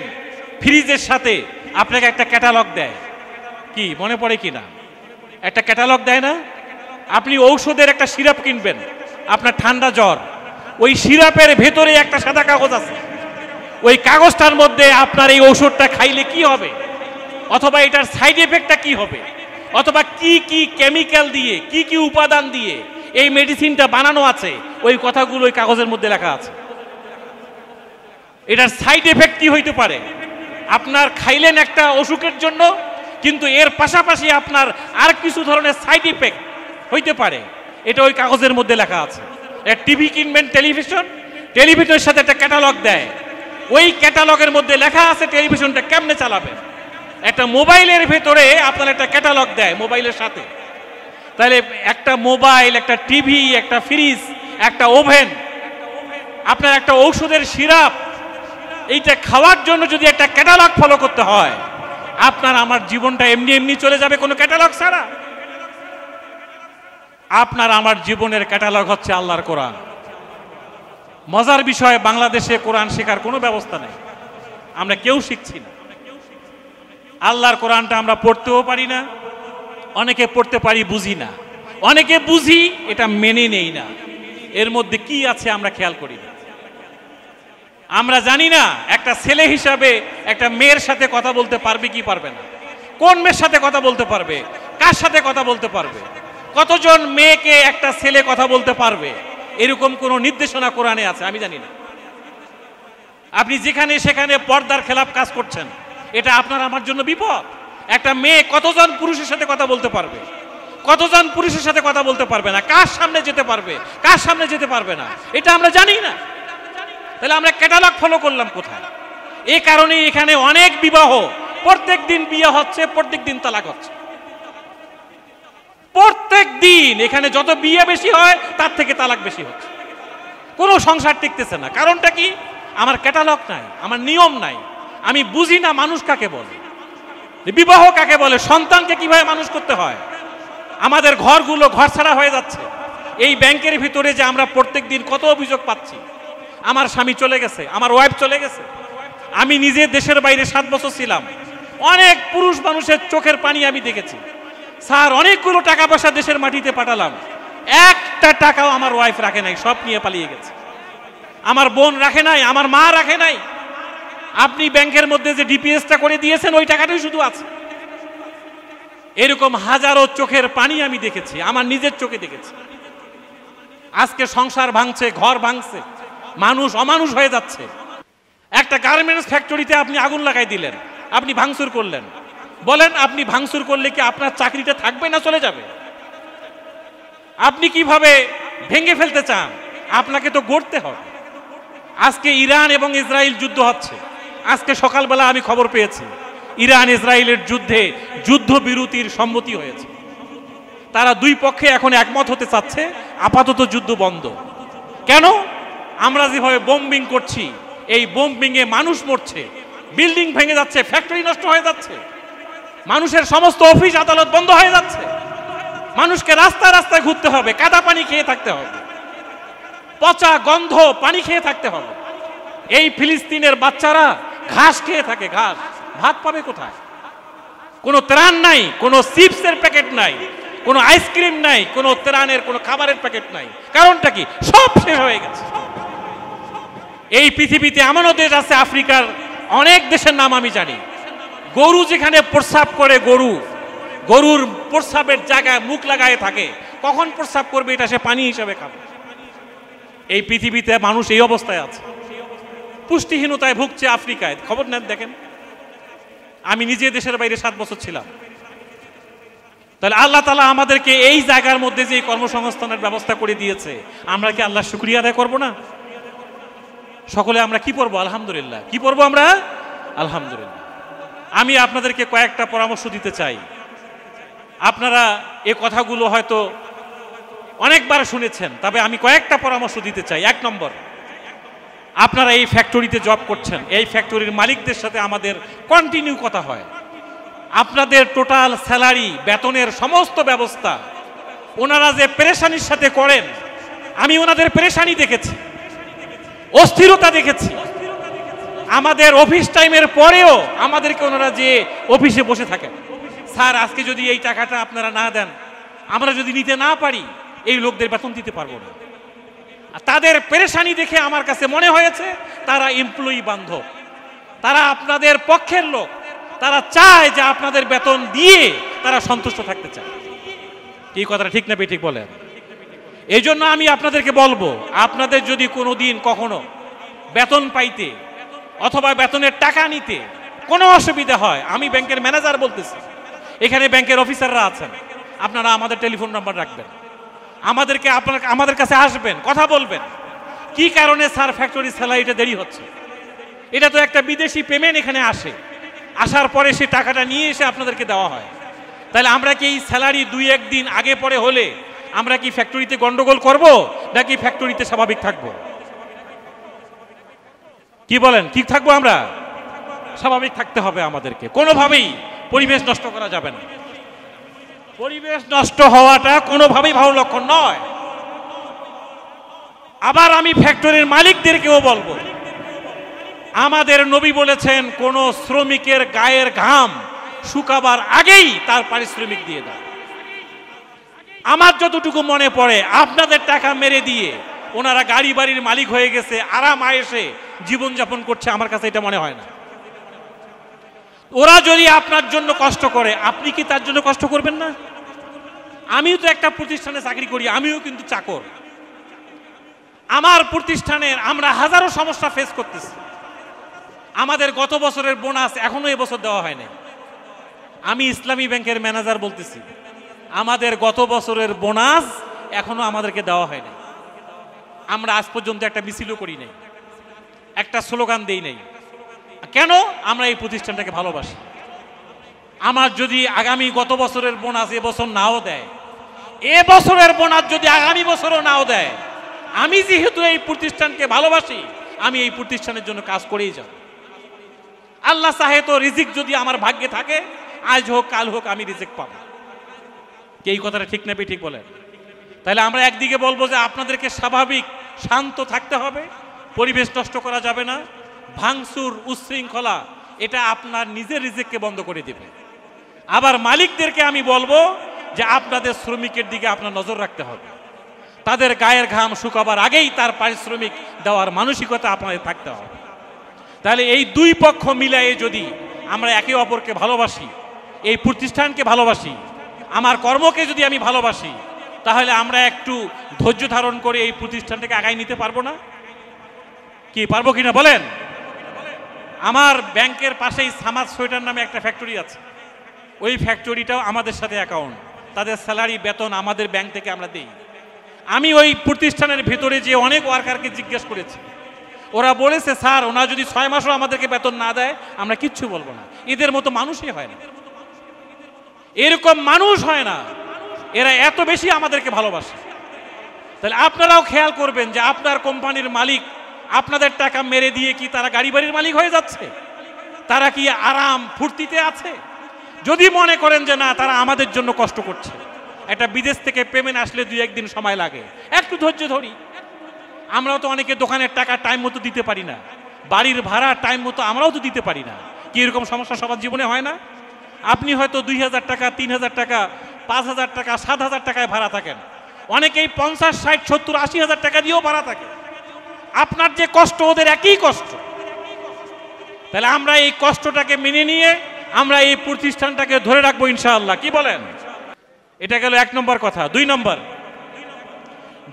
ফ্রিজের সাথে আপনাকে একটা ক্যাটালগ দেয়। কি মনে পড়ে কি না? একটা ক্যাটালগ দেয় না? আপনি ঔষধের একটা সিরাপ কিনবেন, আপনার ঠান্ডা জ্বর, ওই সিরাপের ভেতরে একটা সাদা কাগজ আছে, ওই কাগজটার মধ্যে আপনার এই ঔষধটা খাইলে কি হবে, অথবা এটার সাইড এফেক্টটা কি হবে, অথবা কি কি কেমিক্যাল দিয়ে, কি কি উপাদান দিয়ে এই মেডিসিনটা বানানো আছে, ওই কথাগুলো ওই কাগজের মধ্যে লেখা আছে। এটার সাইড এফেক্ট কি হইতে পারে? আপনার খাইলেন একটা অসুখের জন্য, কিন্তু এর পাশাপাশি আপনার আর কিছু ধরনের সাইড ইফেক্ট হইতে পারে, এটা ওই কাগজের মধ্যে লেখা আছে। টিভি কিনবেন, টেলিভিশন, টেলিভিশনের সাথে একটা ক্যাটালগ দেয়, ওই ক্যাটালগের মধ্যে লেখা আছে টেলিভিশনটা কেমনে চালাবে। একটা মোবাইলের ভেতরে আপনার একটা ক্যাটালগ দেয় মোবাইলের সাথে। তাহলে একটা মোবাইল, একটা টিভি, একটা ফ্রিজ, একটা ওভেন, আপনার একটা ঔষধের সিরাপ, এইটা খাওয়ার জন্য যদি একটা ক্যাটালগ ফলো করতে হয়, আপনার আমার জীবনটা এমনি এমনি চলে যাবে কোনো ক্যাটালগ ছাড়া? আপনার আমার জীবনের ক্যাটালগ হচ্ছে আল্লাহর কোরআন। মজার বিষয়, বাংলাদেশে কোরআন শেখার কোনো ব্যবস্থা নেই, আমরা কেউ শিখছি না। আল্লাহর কোরআনটা আমরা পড়তেও পারি না, অনেকে পড়তে পারি বুঝি না, অনেকে বুঝি এটা মেনে নেই না। এর মধ্যে কি আছে আমরা খেয়াল করি না। আমরা জানি না একটা ছেলে হিসাবে একটা মেয়ের সাথে কথা বলতে পারবে কি পারবে না, কোন মেয়ের সাথে কথা বলতে পারবে, কার সাথে কথা বলতে পারবে। কতজন মেয়েকে একটা ছেলে কথা বলতে পারবে এরকম কোন নির্দেশনা কোরআনে আছে? আমি জানি না। আপনি যেখানে সেখানে পর্দার খেলাফ কাজ করছেন, এটা আপনার আমার জন্য বিপদ। একটা মেয়ে কতজন পুরুষের সাথে কথা বলতে পারবে, কতজন পুরুষের সাথে কথা বলতে পারবে না, কার সামনে যেতে পারবে, কার সামনে যেতে পারবে না, এটা আমরা জানি না। তাহলে আমরা ক্যাটালগ ফলো করলাম কোথায়? এই কারণে এখানে অনেক বিবাহ, প্রত্যেক দিন বিয়ে হচ্ছে, প্রত্যেক দিন তালাক হচ্ছে। প্রত্যেক দিন এখানে যত বিয়ে বেশি হয় তার থেকে তালাক বেশি হচ্ছে। কোনো সংসার টিকতেছে না। কারণটা কি? আমার ক্যাটালগ নাই, আমার নিয়ম নাই, আমি বুঝি না মানুষ কাকে বলে, বিবাহ কাকে বলে, সন্তানকে কিভাবে মানুষ করতে হয়। আমাদের ঘরগুলো ঘরছাড়া হয়ে যাচ্ছে। এই ব্যাংকের ভিতরে যে আমরা প্রত্যেক দিন কত অভিযোগ পাচ্ছি, আমার স্বামী চলে গেছে, আমার ওয়াইফ চলে গেছে। আমি নিজে দেশের বাইরে 7 বছর ছিলাম, অনেক পুরুষ মানুষের চোখের পানি আমি দেখেছি। স্যার, অনেকগুলো টাকা পয়সা দেশের মাটিতে পাঠালাম, একটা টাকাও আমার ওয়াইফ রাখে নাই, সব নিয়ে পালিয়ে গেছে। আমার বোন রাখে নাই, আমার মা রাখে নাই। আপনি ব্যাংকের মধ্যে যে ডিপিএসটা করে দিয়েছেন ওই টাকাটাই শুধু আছে। এরকম হাজারো চোখের পানি আমি দেখেছি, আমার নিজের চোখে দেখেছি। আজকে সংসার ভাঙছে, ঘর ভাঙছে, মানুষ অমানুষ হয়ে যাচ্ছে। একটা গার্মেন্টস ফ্যাক্টরিতে আপনি আগুন লাগাই দিলেন, আপনি ভাঙচুর করলেন। বলেন, আপনি ভাঙচুর করলে কি আপনার চাকরিটা থাকবে না চলে যাবে? আপনি কিভাবে ভেঙে ফেলতে চান? আপনাকে তো গড়তে হবে। আজকে ইরান এবং ইসরায়েল যুদ্ধ হচ্ছে। আজকে সকালবেলা আমি খবর পেয়েছি ইরান ইসরায়েলের যুদ্ধে যুদ্ধবিরতির সম্মতি হয়েছে। তারা দুই পক্ষে এখন একমত হতে চাচ্ছে, আপাতত যুদ্ধ বন্ধ। কেন? আমরা যেভাবে বোম্বিং করছি, এই বোম্বিংয়ে মানুষ মরছে, বিল্ডিং ভেঙে যাচ্ছে, ফ্যাক্টরি নষ্ট হয়ে যাচ্ছে, মানুষের সমস্ত অফিস আদালত বন্ধ হয়ে যাচ্ছে, মানুষকে রাস্তায় রাস্তায় ঘুরতে হবে, কাদা পানি খেয়ে থাকতে হবে, পচা গন্ধ পানি খেয়ে থাকতে হবে। এই ফিলিস্তিনের বাচ্চারা ঘাস খেয়ে থাকে, ঘাস। ভাত পাবে কোথায়? কোনো ত্রাণ নাই, কোনো চিপসের প্যাকেট নাই, কোনো আইসক্রিম নাই, কোনো ত্রাণের কোনো খাবারের প্যাকেট নাই। কারণটা কি? সব শেষ হয়ে গেছে। এই পৃথিবীতে এমনও দেশ আছে, আফ্রিকার অনেক দেশের নাম আমি জানি, গরু যেখানে প্রস্রাব করে, গরুর প্রস্রাবের জায়গায় মুখ লাগায় থাকে, কখন প্রস্রাব করবে এটা সে পানি হিসাবে খাবে। এই পৃথিবীতে মানুষ এই অবস্থায় আছে, পুষ্টিহীনতায় ভুগছে আফ্রিকায়। খবর নেন, দেখেন। আমি নিজে দেশের বাইরে 7 বছর ছিলাম। তাহলে আল্লাহ তাআলা আমাদেরকে এই জায়গার মধ্যে যে কর্মসংস্থানের ব্যবস্থা করে দিয়েছে, আমরা কি আল্লাহর শুকরিয়া আদায় করব না? সকলে আমরা কি পড়বো? আলহামদুলিল্লাহ। কি পড়বো আমরা? আলহামদুলিল্লাহ। আমি আপনাদেরকে কয়েকটা পরামর্শ দিতে চাই। আপনারা এই কথাগুলো হয়তো অনেকবার শুনেছেন, তবে আমি কয়েকটা পরামর্শ দিতে চাই। 1 নম্বর, আপনারা এই ফ্যাক্টরিতে জব করছেন, এই ফ্যাক্টরির মালিকদের সাথে আমাদের কন্টিনিউ কথা হয়। আপনাদের টোটাল স্যালারি, বেতনের সমস্ত ব্যবস্থা ওনারা যে পেরেশানির সাথে করেন, আমি ওনাদের পেরেশানি দেখেছি, অস্থিরতা দেখেছি। আমাদের অফিস টাইমের পরেও আমাদেরকে ওনারা যে অফিসে বসে থাকেন, স্যার আজকে যদি এই টাকাটা আপনারা না দেন, আমরা যদি নিতে না পারি, এই লোকদের বেতন দিতে পারবো না। তাদের পেরেশানি দেখে আমার কাছে মনে হয়েছে তারা এমপ্লয়ি বান্ধব, তারা আপনাদের পক্ষের লোক, তারা চায় যে আপনাদের বেতন দিয়ে তারা সন্তুষ্ট থাকতে চায়। এই কথাটা ঠিক না ঠিক বলেন? এই জন্য আমি আপনাদেরকে বলবো, আপনাদের যদি কোনো দিন কখনো বেতন পাইতে অথবা বেতনের টাকা নিতে কোনো অসুবিধা হয়, আমি ব্যাংকের ম্যানেজার বলতেছি, এখানে ব্যাংকের অফিসাররা আছেন, আপনারা আমাদের টেলিফোন নাম্বার রাখবেন, আমাদের কাছে আসবেন, কথা বলবেন। কি কারণে স্যার ফ্যাক্টরি স্যালারিটা দেরি হচ্ছে? এটা তো একটা বিদেশি পেমেন্ট এখানে আসে, আসার পরে সে টাকাটা নিয়ে এসে আপনাদেরকে দেওয়া হয়। তাহলে আমরা কি এই স্যালারি 2-1 দিন আগে পরে হলে আমরা কি ফ্যাক্টরিতে গন্ডগোল করব, নাকি ফ্যাক্টরিতে স্বাভাবিক থাকবো? কি বলেন? ঠিক থাকবো? আমরা স্বাভাবিক থাকতে হবে আমাদেরকে, কোনোভাবেই পরিবেশ নষ্ট করা যাবে না। পরিবেশ নষ্ট হওয়াটা কোনোভাবেই ভালো লক্ষণ নয়। আবার আমি ফ্যাক্টরির মালিকদেরকেও বলবো, আমাদের নবী বলেছেন, কোন শ্রমিকের গায়ের ঘাম শুকাবার আগেই তার পারিশ্রমিক দিয়ে দাও। আমার যতটুকু মনে পড়ে, আপনাদের টাকা মেরে দিয়ে ওনারা গাড়ি বাড়ির মালিক হয়ে গেছে, আরাম আয়েশে জীবনযাপন করছে, আমার কাছে এটা মনে হয় না। ওরা যদি আপনার জন্য কষ্ট করে, আপনি কি তার জন্য কষ্ট করবেন না? আমিও তো একটা প্রতিষ্ঠানে চাকরি করি, আমিও কিন্তু চাকর। আমার প্রতিষ্ঠানের আমরা হাজারো সমস্যা ফেস করতেছি। আমাদের গত বছরের বোনাস এখনো এবছর দেওয়া হয় নাই। আমি ইসলামী ব্যাংকের ম্যানেজার বলতেছি, আমাদের গত বছরের বোনাস এখনো আমাদেরকে দেওয়া হয় নাই। আমরা আজ পর্যন্ত একটা মিছিলও করি নাই, একটা স্লোগান দেই নাই। কেন? আমরা এই প্রতিষ্ঠানটাকে ভালোবাসি। আমার যদি আগামী গত বছরের বোনাস এবছর নাও দেয়, এবছরের বোনাস যদি আগামী বছরও নাও দেয়, আমি যেহেতু এই প্রতিষ্ঠানকে ভালোবাসি, আমি এই প্রতিষ্ঠানের জন্য কাজ করেই যাব। আল্লাহ চাহে তো রিজিক যদি আমার ভাগ্যে থাকে, আজ হোক কাল হোক আমি রিজিক পাবো। এই কথাটা ঠিক না ঠিক বলেন? তাহলে আমরা একদিকে বলবো যে আপনাদেরকে স্বাভাবিক শান্ত থাকতে হবে, পরিবেশ নষ্ট করা যাবে না, ভাঙচুর উচ্ছৃঙ্খলা এটা আপনার নিজের রিজিককে বন্ধ করে দেবে। আবার মালিকদেরকে আমি বলবো যে আপনাদের শ্রমিকের দিকে আপনার নজর রাখতে হবে, তাদের গায়ের ঘাম শুকাবার আগেই তার পারিশ্রমিক দেওয়ার মানসিকতা আপনাদের থাকতে হবে। তাহলে এই দুই পক্ষ মিলিয়ে যদি আমরা একে অপরকে ভালোবাসি, এই প্রতিষ্ঠানকে ভালোবাসি, আমার কর্মকে যদি আমি ভালোবাসি, তাহলে আমরা একটু ধৈর্য ধারণ করে এই প্রতিষ্ঠানটাকে আগায় নিতে পারবো না? কি পারবো কিনা বলেন? আমার ব্যাংকের পাশেই সামাদ সোয়েটার নামে একটা ফ্যাক্টরি আছে, ওই ফ্যাক্টরিটাও আমাদের সাথে অ্যাকাউন্ট, তাদের স্যালারি বেতন আমাদের ব্যাংক থেকে আমরা দিই। আমি ওই প্রতিষ্ঠানের ভিতরে যে অনেক ওয়ার্কারকে জিজ্ঞেস করেছি, ওরা বলেছে স্যার ওনারা যদি 6 মাসও আমাদেরকে বেতন না দেয় আমরা কিচ্ছু বলবো না। এদের মতো মানুষই হয় না, এরকম মানুষ হয় না, এরা এত বেশি আমাদেরকে ভালোবাসে। তাহলে আপনারাও খেয়াল করবেন যে আপনার কোম্পানির মালিক আপনাদের টাকা মেরে দিয়ে কি তারা গাড়ি বাড়ির মালিক হয়ে যাচ্ছে? তারা কি আরাম ফুর্তিতে আছে? যদি মনে করেন যে না তারা আমাদের জন্য কষ্ট করছে, একটা বিদেশ থেকে পেমেন্ট আসলে 2-1 দিন সময় লাগে, একটু ধৈর্য ধরি। আমরাও তো অনেকে দোকানের টাকা টাইম মতো দিতে পারি না, বাড়ির ভাড়া টাইম মতো আমরাও তো দিতে পারি না। কি এরকম সমস্যা সবার জীবনে হয় না? আপনি হয়তো 2000 টাকা, 3000 টাকা, 5000 টাকা, 7000 টাকায় ভাড়া থাকেন, অনেকেই 50, 60, 70, 80,000 টাকা দিয়েও ভাড়া থাকে। আপনার যে কষ্ট ওদের একই কষ্ট। তাহলে আমরা এই কষ্টটাকে মেনে নিয়ে আমরা এই প্রতিষ্ঠানটাকে ধরে রাখবো ইনশাআল্লাহ। কি বলেন? এটা গেল 1 নম্বর কথা।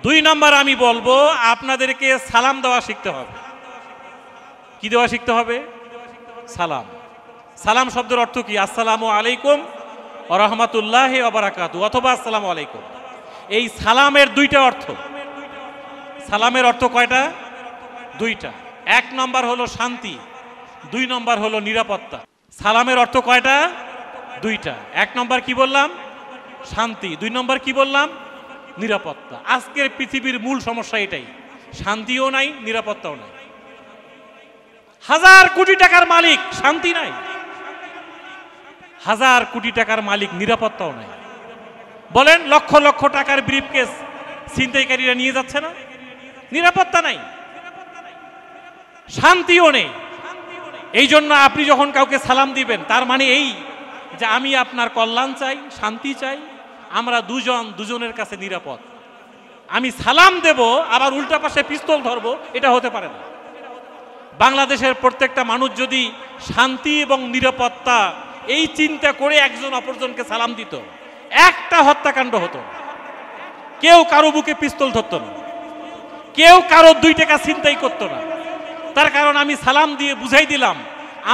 2 নম্বর আমি বলবো আপনাদেরকে সালাম দেওয়া শিখতে হবে। কি দেওয়া শিখতে হবে? সালাম। সালাম শব্দের অর্থ কি? আসসালামু আলাইকুম ওয়া রাহমাতুল্লাহি ওয়া বারাকাতুহু অথবা আসসালামু আলাইকুম। এই সালামের 2টা অর্থ। সালামের অর্থ কয়টা? 2টা। 1 নম্বর হলো শান্তি, 2 নম্বর হলো নিরাপত্তা। সালামের অর্থ কয়টা? 2টা। 1 নম্বর কি বললাম? শান্তি। 2 নম্বর কি বললাম? নিরাপত্তা। আজকের পৃথিবীর মূল সমস্যা এটাই, শান্তিও নাই, নিরাপত্তাও নাই। 1000 কোটি টাকার মালিক শান্তি নাই, 1000 কোটি টাকার মালিক নিরাপত্তাও নাই। বলেন লক্ষ লক্ষ টাকার ব্রিফকেস ছিনতাইকারীরা নিয়ে যাচ্ছে না? নিরাপত্তা নাই, শান্তিও নেই। এই জন্য আপনি যখন কাউকে সালাম দিবেন তার মানে এই যে আমি আপনার কল্যাণ চাই, শান্তি চাই, আমরা দুজনের কাছে নিরাপদ। আমি সালাম দেব আবার উল্টা পাশে পিস্তল ধরবো, এটা হতে পারে না। বাংলাদেশের প্রত্যেকটা মানুষ যদি শান্তি এবং নিরাপত্তা এই চিন্তা করে একজন অপরজনকে সালাম দিত, একটা হত্যাকাণ্ড হতো, কেউ কারো বুকে পিস্তল ধরতো না, কেউ কারো 2 টাকা ছিনতাই করতো না। তার কারণ আমি সালাম দিয়ে বুঝাই দিলাম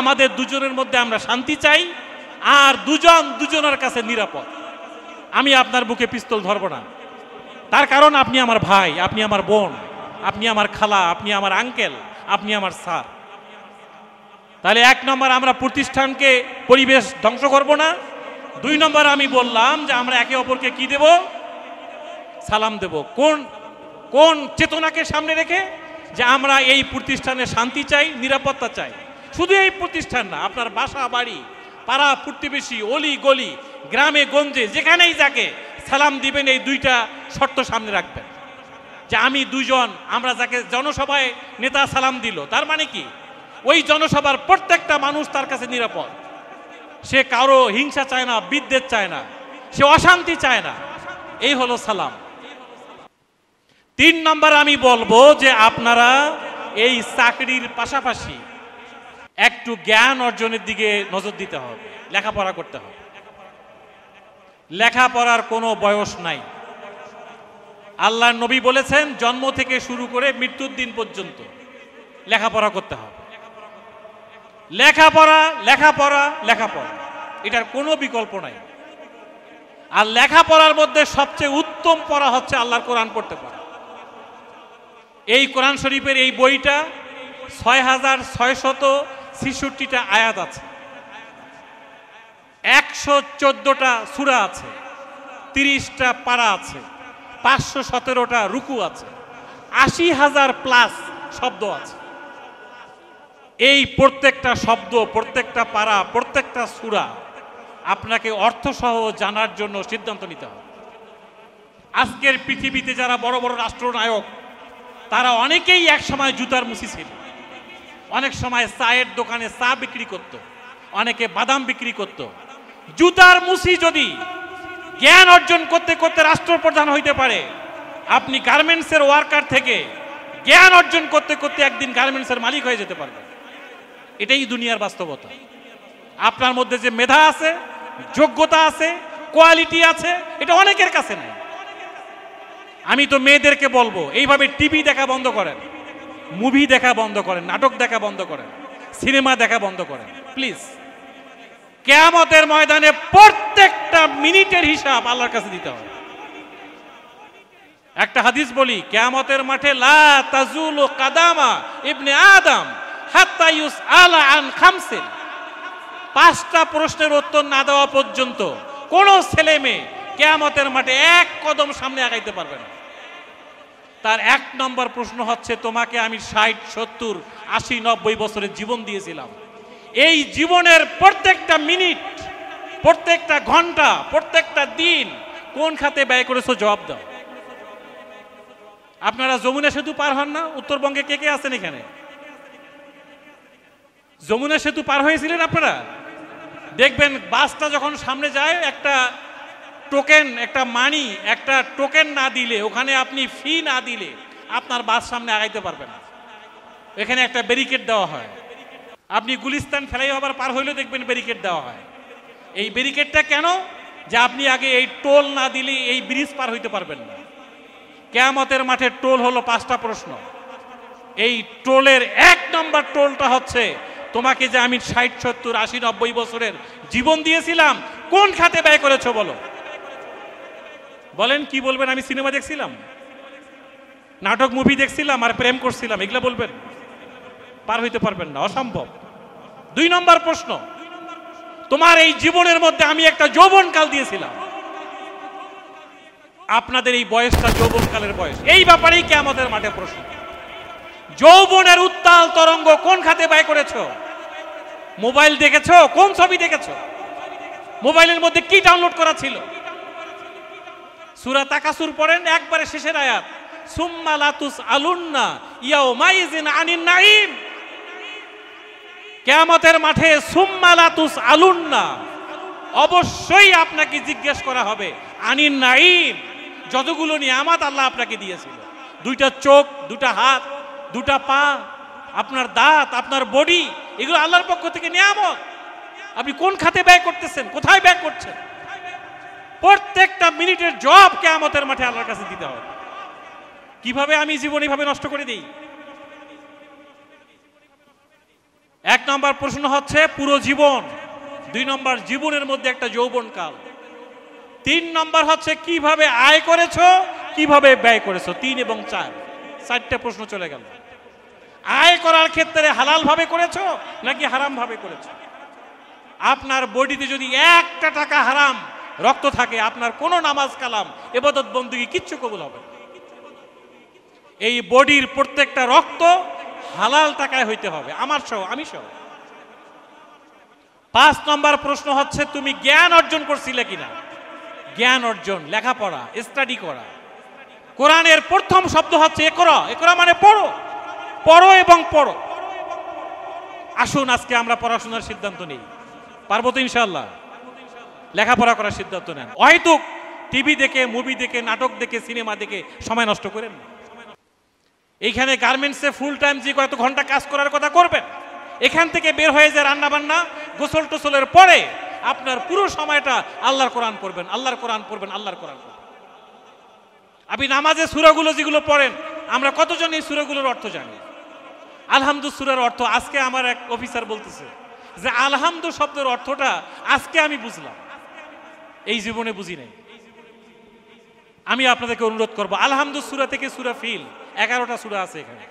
আমাদের দুজনের মধ্যে আমরা শান্তি চাই, আর দুজনের কাছে নিরাপদ। আমি আপনার বুকে পিস্তল ধরবো না, তার কারণ আপনি আমার ভাই, আপনি আমার বোন, আপনি আমার খালা, আপনি আমার আঙ্কেল, আপনি আমার স্যার। তাহলে 1 নম্বর আমরা প্রতিষ্ঠানকে পরিবেশ ধ্বংস করব না। 2 নম্বর আমি বললাম যে আমরা একে অপরকে কি দেব? সালাম দেব। কোন চেতনাকে সামনে রেখে? যে আমরা এই প্রতিষ্ঠানে শান্তি চাই, নিরাপত্তা চাই। শুধু এই প্রতিষ্ঠান না, আপনার বাসা বাড়ি, পাড়া প্রতিবেশী, অলি গলি, গ্রামে গঞ্জে যেখানেই যাকে সালাম দিবেন এই 2টা শর্ত সামনে রাখবেন। যে আমি আমরা যাকে জনসভায় নেতা সালাম দিল, তার মানে কি ওই জনসভার প্রত্যেকটা মানুষ তার কাছে নিরাপদ। সে কারো হিংসা চায় না, বিদ্বেষ চায় না, সে অশান্তি চায় না। এই হলো সালাম। 3 নম্বর আমি বলবো যে আপনারা এই চাকরির পাশাপাশি একটু জ্ঞান অর্জনের দিকে নজর দিতে হবে, লেখাপড়া করতে হবে। লেখাপড়ার কোনো বয়স নাই। আল্লাহর নবী বলেছেন জন্ম থেকে শুরু করে মৃত্যুর দিন পর্যন্ত লেখাপড়া করতে হবে। লেখাপড়া লেখাপড়া লেখাপড়া, এটার কোনো বিকল্প নাই। আর লেখাপড়ার মধ্যে সবচেয়ে উত্তম পড়া হচ্ছে আল্লাহর কোরআন পড়তে পারা। এই কোরআন শরীফের এই বইটা 6666টা আয়াত আছে, 114টা সূরা আছে, 30টা পারা আছে, 517টা রুকু আছে, 80,000 প্লাস শব্দ আছে। এই প্রত্যেকটা শব্দ, প্রত্যেকটা পারা, প্রত্যেকটা সূরা আপনাকে অর্থসহ জানার জন্য সিদ্ধান্ত নিতে হবে। আজকের পৃথিবীতে যারা বড় বড় রাষ্ট্রনায়ক, তারা অনেকেই এক সময় জুতার মুচি ছিল, অনেক সময় চায়ের দোকানে চা বিক্রি করত, অনেকে বাদাম বিক্রি করত। জুতার মুচি যদি জ্ঞান অর্জন করতে করতে রাষ্ট্রপ্রধান হইতে পারে, আপনি গার্মেন্টসের ওয়ার্কার থেকে জ্ঞান অর্জন করতে করতে একদিন গার্মেন্টসের মালিক হয়ে যেতে পারবেন। এটাই দুনিয়ার বাস্তবতা। আপনার মধ্যে যে মেধা আছে, যোগ্যতা আছে, কোয়ালিটি আছে, এটা অনেকের কাছে নাই। আমি তো মেয়েদেরকে বলবো এইভাবে টিভি দেখা বন্ধ করেন, মুভি দেখা বন্ধ করেন, নাটক দেখা বন্ধ করেন, সিনেমা দেখা বন্ধ করেন প্লিজ। কিয়ামতের ময়দানে প্রত্যেকটা মিনিটের হিসাব আল্লাহর কাছে দিতে হবে। একটা হাদিস বলি, কিয়ামতের মাঠে লা তাজুলু কাদামা ইবনে আদম হাত্তা ইউসআলা আন খামসিন, 5টা প্রশ্নের উত্তর না দেওয়া পর্যন্ত কোন ছেলে মেয়ে কিয়ামতের মাঠে এক কদম সামনে আগাইতে পারবে না। তার 1 নম্বর প্রশ্ন হচ্ছে, তোমাকে আমি 60, 70, 80, 90 বছরের জীবন দিয়েছিলাম, এই জীবনের প্রত্যেকটা মিনিট, প্রত্যেকটা ঘন্টা, প্রত্যেকটা দিন কোন খাতে ব্যয় করেছো জবাব দাও। আপনারা যমুনা সেতু পার হন না? উত্তরবঙ্গে কে কে আছেন এখানে? যমুনা সেতু পার হয়েছিলেন আপনারা? দেখবেন বাসটা যখন সামনে যায়, একটা টোকেন, একটা মানি, একটা টোকেন না দিলে, ওখানে আপনি ফি না দিলে আপনার বাস সামনে আগাইতে পারবে না। এখানে একটা ব্যারিকেড দেওয়া হয়। আপনি গুলিস্তান ফ্লাইওভার পার হইলেও দেখবেন ব্যারিকেড দেওয়া হয়। এই ব্যারিকেডটা কেন? যে আপনি আগে এই টোল না দিলে এই ব্রিজ পার হইতে পারবেন না। কিয়ামতের মাঠে টোল হলো 5টা প্রশ্ন। এই টোলের 1 নম্বর টোলটা হচ্ছে, তোমাকে যে আমি 60, 70, 80, 90 বছরের জীবন দিয়েছিলাম কোন খাতে ব্যয় করেছো বলো। বলেন কি বলবেন? আমি সিনেমা দেখছিলাম, নাটক মুভি দেখছিলাম, আর প্রেম করছিলাম, এগুলা বলবেন? পার হইতে পারবেন না, অসম্ভব। 2 নম্বর প্রশ্ন, তোমার এই জীবনের মধ্যে আমি একটা যৌবনকাল দিয়েছিলাম, আপনাদের এই বয়সটা যৌবনকালের বয়স, এই ব্যাপারেই কিয়ামতের মাঠে প্রশ্ন। যৌবনের উত্তাল তরঙ্গ কোন খাতে ব্যয় করেছো? মোবাইল দেখেছো? কোন ছবি দেখেছো? মোবাইলের মধ্যে কি ডাউনলোড করা ছিল? সূরা তাকাসুর পড়েন, একবারে শেষের আয়াত, সুম্মা লা তুসআলুন্না ইয়াউমাইযিন আনিন নাঈম। কিয়ামতের মাঠে সুম্মা লা তুসআলুন্না, অবশ্যই আপনাকে জিজ্ঞেস করা হবে আনিন নাঈম, যতগুলো নিয়ামত আল্লাহ আপনাকে দিয়েছিল। 2টা চোখ, 2টা হাত, 2টা পা, আপনার দাঁত, আপনার বডি, এগুলো আল্লাহর পক্ষ থেকে নিয়ামত। আপনি কোন খাতে ব্যয় করতেছেন, কোথায় ব্যয় করছেন? প্রত্যেকটা মিনিটের জবাব কিয়ামতের মাঠে আল্লাহর কাছে দিতে হবে। কিভাবে আমি জীবন এইভাবে নষ্ট করে দিই? 1 নম্বর প্রশ্ন হচ্ছে পুরো জীবন। 2 নম্বর, জীবনের মধ্যে একটা যৌবনকাল। 3 নম্বর হচ্ছে কিভাবে আয় করেছো, কিভাবে ব্যয় করেছো। 3 এবং 4, 4টা প্রশ্ন চলে গেল। আয় করার ক্ষেত্রে হালাল ভাবে করেছো নাকি হারাম ভাবে করেছো? আপনার বডিতে যদি 1টা টাকা হারাম রক্ত থাকে, আপনার কোনো নামাজ কালাম ইবাদত বন্দেগী কিচ্ছু কবুল হবে না। এই বডির প্রত্যেকটা রক্ত হালাল টাকায় হইতে হবে, আমার সহ, আমি সহ। 5 নম্বর প্রশ্ন হচ্ছে তুমি জ্ঞান অর্জন করছিলে কিনা। জ্ঞান অর্জন, লেখাপড়া, স্টাডি করা। কোরআনের প্রথম শব্দ হচ্ছে ইকরা। ইকরা মানে পড়ো, পড়ো এবং পড়ো। আসুন আজকে আমরা পড়াশোনার সিদ্ধান্ত নিই। পারবো তো ইনশাআল্লাহ? লেখাপড়া করার সিদ্ধান্ত নেন। হয়তো টিভি দেখে, মুভি দেখে, নাটক দেখে, সিনেমা দেখে সময় নষ্ট করেন না। এইখানে গার্মেন্টসে ফুল টাইম যে কত ঘন্টা কাজ করার কথা করবেন, এখান থেকে বের হয়ে যায় রান্না বান্না, গোসল টোসলের পরে আপনার পুরো সময়টা আল্লাহর কোরআন পড়বেন, আল্লাহর কোরআন পড়বেন, আল্লাহর কোরআন পড়বেন। আপনি নামাজে সূরাগুলো যেগুলো পড়েন, আমরা কতজন এই সূরাগুলোর অর্থ জানি? আলহামদু সূরার অর্থ আজকে আমার এক অফিসার বলতেছে যে আলহামদু শব্দের অর্থটা আজকে আমি বুঝলাম, এই জীবনে বুঝি নাই। আমি আপনাদেরকে অনুরোধ করব, আলহামদু সূরা থেকে সূরা ফিল 11টা সূরা আছে এখানে।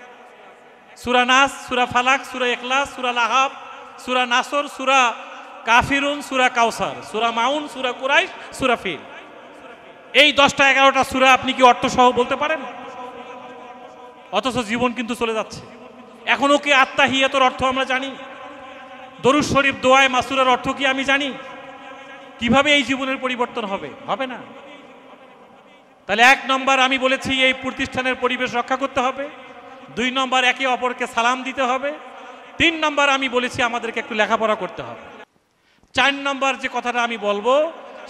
সূরা নাস, সূরা ফালাক, সূরা ইখলাস, সূরা লাহাব, সূরা নাসর, সূরা কাফিরুন, সূরা কাউসার, সূরা মাউন, সূরা কুরাইশ, সূরা ফিল। এই 10টা 11টা সূরা আপনি কি অর্থ সহ বলতে পারেন? অথচ জীবন কিন্তু চলে যাচ্ছে। এখনো কি আত্তাহিয়াতুর অর্থ আমরা জানি? দরুদ শরীফ দোয়ায়ে মাসুরার অর্থ কি আমি জানি? কিভাবে এই জীবনের পরিবর্তন হবে? হবে না। তাহলে 1 নম্বর আমি বলেছি এই প্রতিষ্ঠানের পরিবেশ রক্ষা করতে হবে। 2 নম্বর একে অপরকে সালাম দিতে হবে। 3 নম্বর আমি বলেছি আমাদেরকে একটু লেখাপড়া করতে হবে। 4 নম্বর যে কথাটা আমি বলবো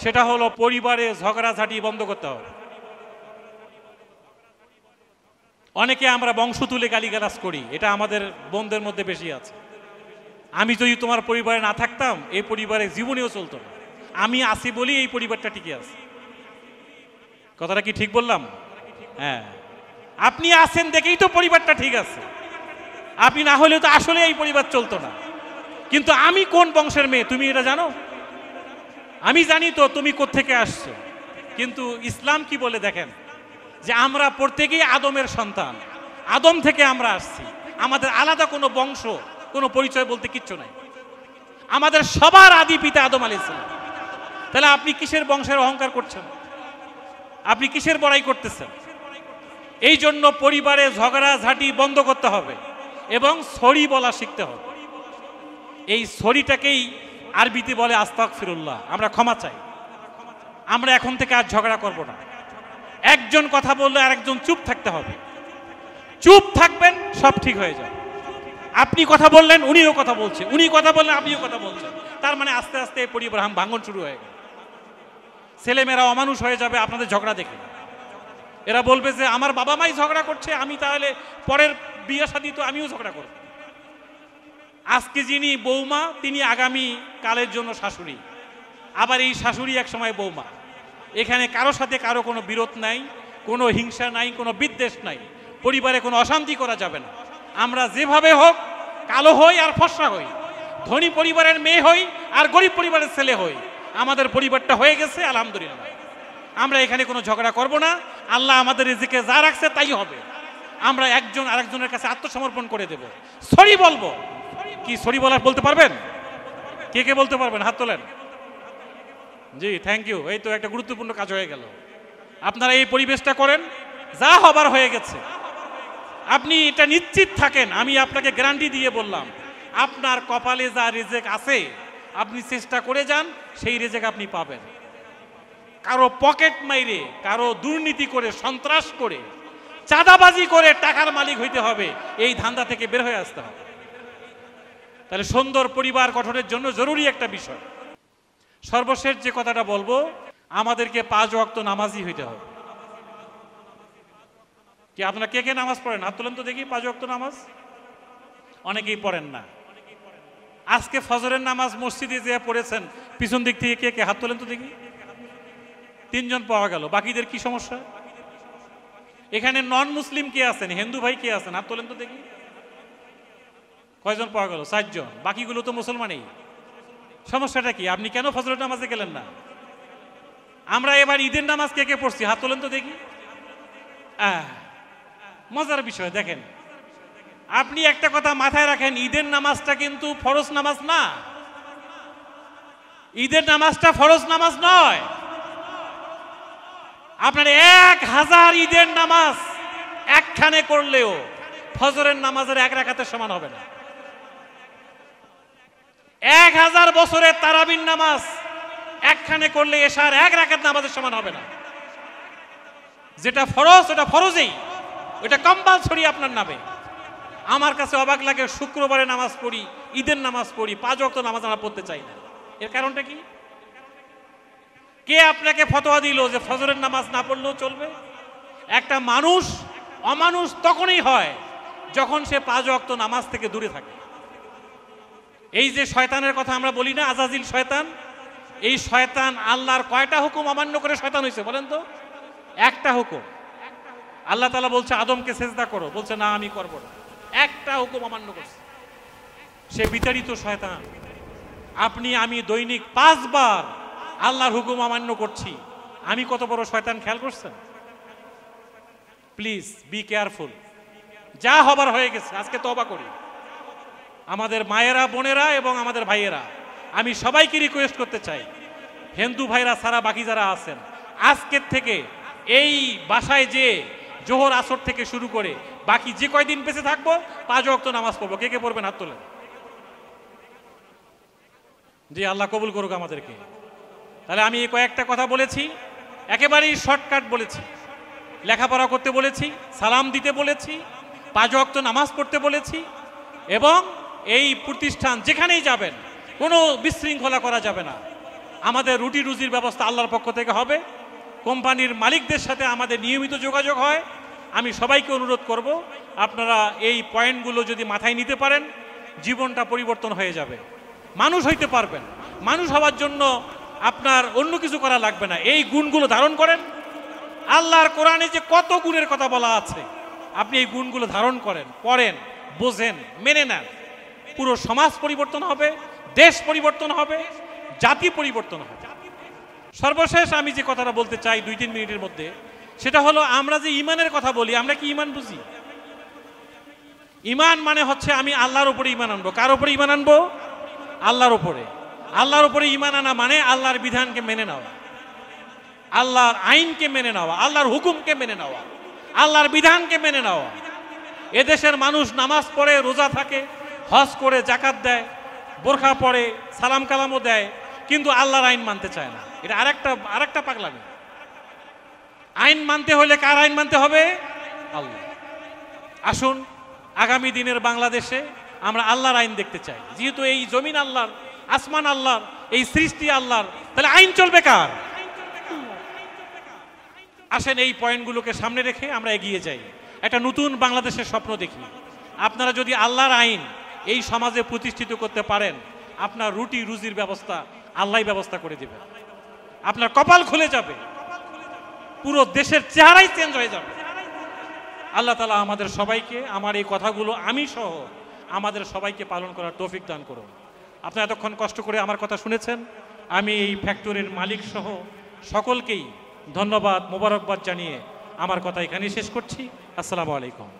সেটা হলো পরিবারে ঝগড়াঝাটি বন্ধ করতে হবে। অনেকে আমরা বংশ তুলে গালিগালাজ করি, এটা আমাদের বোনদের মধ্যে বেশি আছে। আমি যদি তোমার পরিবারে না থাকতাম এই পরিবারে জীবনেও চলতো না, আমি আছি বলি এই পরিবারটা টিকে আছে। কথাটা কি ঠিক বললাম? হ্যাঁ, আপনি আছেন দেখেই তো পরিবারটা ঠিক আছে, আপনি না হলে তো আসলে এই পরিবার চলতো না। কিন্তু আমি কোন বংশের মেয়ে তুমি এটা জানো? আমি জানি তো তুমি কোত্থেকে আসছো। কিন্তু ইসলাম কি বলে দেখেন, যে আমরা প্রত্যেকেই আদমের সন্তান, আদম থেকে আমরা আসছি, আমাদের আলাদা কোনো বংশ কোনো পরিচয় বলতে কিচ্ছু নাই, আমাদের সবার আদি পিতা আদম আলাইহিস সালাম। তাহলে আপনি কিসের বংশের অহংকার করছেন? আপনি কিসের বড়াই করতেছেন? এই জন্য পরিবারে ঝগড়াঝাটি বন্ধ করতে হবে এবং সরি বলা শিখতে হবে। এই সরিটাকেই আরবিতে বলে আস্তাগফিরুল্লাহ, আমরা ক্ষমা চাই। আমরা এখন থেকে আর ঝগড়া করব না। একজন কথা বললে আরেকজন চুপ থাকতে হবে, চুপ থাকবেন, সব ঠিক হয়ে যাবে। আপনি কথা বললেন উনিও কথা বলছে, উনি কথা বললেন আপনিও কথা বলছেন, তার মানে আস্তে আস্তে এই পরিবার ভাঙন শুরু হয়ে গেল। ছেলেমেয়েরা অমানুষ হয়ে যাবে আপনাদের ঝগড়া দেখে। এরা বলবে যে আমার বাবা মাই ঝগড়া করছে, আমি তাহলে পরের বিয়ে শাদী তো আমিও ঝগড়া করব। আজকে যিনি বৌমা তিনি আগামী কালের জন্য শাশুড়ি, আবার এই শাশুড়ি এক সময় বৌমা। এখানে কারো সাথে কারো কোনো বিরোধ নাই, কোনো হিংসা নাই, কোনো বিদ্বেষ নাই, পরিবারে কোনো অশান্তি করা যাবে না। আমরা যেভাবে হোক, কালো হই আর ফর্সা হই, ধনী পরিবারের মেয়ে হই আর গরিব পরিবারের ছেলে হই, আমাদের পরিবারটা হয়ে গেছে আলহামদুলিল্লাহ। আমরা এখানে কোনো ঝগড়া করব না। আল্লাহ আমাদের রিজিকে যা রাখছে তাই হবে। আমরা একজন আরেকজনের কাছে আত্মসমর্পণ করে দেব, সরি বলবো। কি সরি বলতে পারবেন? কে কে বলতে পারবেন? হাত তোলেন। জি, থ্যাংক ইউ। এই তো একটা গুরুত্বপূর্ণ কাজ হয়ে গেল। আপনারা এই পরিবেশটা করেন, যা হবার হয়ে গেছে। আপনি এটা নিশ্চিত থাকেন, আমি আপনাকে গ্যারান্টি দিয়ে বললাম, আপনার কপালে যা রিজেক আছে আপনি চেষ্টা করে যান, সেই রিজেক আপনি পাবেন। কারো পকেট মাইরে, কারো দুর্নীতি করে, সন্ত্রাস করে, চাঁদাবাজি করে টাকার মালিক হইতে হবে, এই ধান্দা থেকে বের হয়ে আসতে হবে। তাহলে সুন্দর পরিবার গঠনের জন্য জরুরি একটা বিষয়। সর্বশেষ যে কথাটা বলবো, আমাদেরকে 5 ওয়াক্ত নামাজি হইতে হবে। কি আপনারা কে কে নামাজ পড়েন? হাত তোলেন তো দেখি। 5 ওয়াক্ত নামাজ অনেকেই পড়েন না। আজকে ফজরের নামাজ মসজিদে যে পড়েছেন পিছন দিক থেকে কে কে? হাত তোলেন তো দেখি। 3 জন পাওয়া গেল। বাকিদের কি সমস্যা? এখানে নন মুসলিম কে আছেন? হিন্দু ভাই কে আছেন? হাত তোলেন তো দেখি। কয়জন পাওয়া গেল? 4 জন। বাকিগুলো তো মুসলমানই। সমস্যাটা কি? আপনি কেন ফজরের নামাজে গেলেন না? আমরা এবার ঈদের নামাজ কে কে পড়ছি? হাত তোলেন তো দেখি। মজার বিষয় দেখেন, আপনি একটা কথা মাথায় রাখেন, ঈদের নামাজটা কিন্তু ফরজ নামাজ না। ঈদের নামাজটা ফরজ নামাজ নয়। আপনার 1000 ঈদের নামাজ একখানে করলেও ফজরের নামাজের 1 রাকাতের সমান হবে না। 1000 বছরের তারাবির নামাজ একখানে করলে এশার 1 রাকাত নামাজের সমান হবে না। যেটা ফরজ ওটা ফরজই, ওটা কম্পালসরি আপনার নামে। আমার কাছে অবাক লাগে, শুক্রবারে নামাজ পড়ি, ঈদের নামাজ পড়ি, 5 ওয়াক্ত নামাজ আমরা পড়তে চাই না। এর কারণটা কি? কে আপনাকে ফতোয়া দিল যে ফজরের নামাজ না পড়লেও চলবে? একটা মানুষ অমানুষ তখনই হয় যখন সে 5 ওয়াক্ত নামাজ থেকে দূরে থাকে। এই যে শয়তানের কথা আমরা বলি না, আজাজিল শয়তান, এই শয়তান আল্লাহর কয়টা হুকুম অমান্য করে শয়তান হয়েছে বলেন তো? একটা হুকুম। আল্লাহ তাআলা বলছে আদমকে সেজদা করো, বলছে না আমি করব না। একটা হুকুম অমান্য করছে, সে বিতাড়িত শয়তান। আপনি আমি দৈনিক 5 বার আল্লাহর হুকুম অমান্য করছি, আমি কত বড় শয়তান খেয়াল করছেন? Please be careful. যা হবার হয়ে গেছে, আজকে তওবা করি। আমাদের মায়েরা, বোনেরা এবং আমাদের ভাইয়েরা, আমি সবাইকে রিকোয়েস্ট করতে চাই, হিন্দু ভাইরা ছাড়া বাকি যারা আছেন, আজকের থেকে এই বাসায় যে জোহর আসর থেকে শুরু করে বাকি যে কয়দিন বেঁচে থাকবো 5 ওয়াক্ত নামাজ পড়বো। কে কে পড়বেন হাত তোলেন। জি, আল্লাহ কবুল করুক আমাদেরকে। তাহলে আমি কয়েকটা কথা বলেছি, একেবারেই শর্টকাট বলেছি। লেখাপড়া করতে বলেছি, সালাম দিতে বলেছি, 5 ওয়াক্ত নামাজ পড়তে বলেছি, এবং এই প্রতিষ্ঠান যেখানেই যাবেন কোনো বিশৃঙ্খলা করা যাবে না। আমাদের রুটি রুজির ব্যবস্থা আল্লাহর পক্ষ থেকে হবে। কোম্পানির মালিকদের সাথে আমাদের নিয়মিত যোগাযোগ হয়। আমি সবাইকে অনুরোধ করব, আপনারা এই পয়েন্টগুলো যদি মাথায় নিতে পারেন, জীবনটা পরিবর্তন হয়ে যাবে, মানুষ হইতে পারবেন। মানুষ হওয়ার জন্য আপনার অন্য কিছু করা লাগবে না, এই গুণগুলো ধারণ করেন। আল্লাহর কোরআনে যে কত গুণের কথা বলা আছে, আপনি এই গুণগুলো ধারণ করেন, পড়েন, বোঝেন, মেনে নেন। পুরো সমাজ পরিবর্তন হবে, দেশ পরিবর্তন হবে, জাতি পরিবর্তন হবে। সর্বশেষ আমি যে কথাটা বলতে চাই 2-3 মিনিটের মধ্যে, সেটা হলো আমরা যে ইমানের কথা বলি, আমরা কি ইমান বুঝি? ইমান মানে হচ্ছে আমি আল্লাহর উপরে ইমান আনবো। কার উপরে ইমান আনবো? আল্লাহর উপরে। আল্লাহর উপরে ইমান আনা মানে আল্লাহর বিধানকে মেনে নেওয়া, আল্লাহর আইনকে মেনে নেওয়া, আল্লাহর হুকুমকে মেনে নেওয়া, আল্লাহর বিধানকে মেনে নেওয়া। এদেশের মানুষ নামাজ পড়ে, রোজা থাকে, হজ করে, জাকাত দেয়, বোরখা পরে, সালাম কালামও দেয়, কিন্তু আল্লাহর আইন মানতে চায় না। এটা আরেকটা পাগলামি। আইন মানতে হলে কার আইন মানতে হবে? আল্লাহ। আসুন আগামী দিনের বাংলাদেশে আমরা আল্লাহর আইন দেখতে চাই। যেহেতু এই জমিন আল্লাহর, আসমান আল্লাহর, এই সৃষ্টি আল্লাহর, তাহলে আইন চলবে কার? আসেন এই পয়েন্টগুলোকে সামনে রেখে আমরা এগিয়ে যাই, একটা নতুন বাংলাদেশের স্বপ্ন দেখি। আপনারা যদি আল্লাহর আইন এই সমাজে প্রতিষ্ঠিত করতে পারেন, আপনার রুটি রুজির ব্যবস্থা আল্লাহই ব্যবস্থা করে দেবে। আপনার কপাল খুলে যাবে, পুরো দেশের চেহারাই চেঞ্জ হয়ে যাবে। আল্লাহ তাআলা আমাদের সবাইকে, আমার এই কথাগুলো আমি সহ আমাদের সবাইকে পালন করার তৌফিক দান করুন। আপনারা এতক্ষণ কষ্ট করে আমার কথা শুনেছেন। আমি এই ফ্যাক্টরির মালিক সহ সকলকেই ধন্যবাদ, মোবারকবাদ জানিয়ে আমার কথা এখানেই শেষ করছি। আসসালামু আলাইকুম।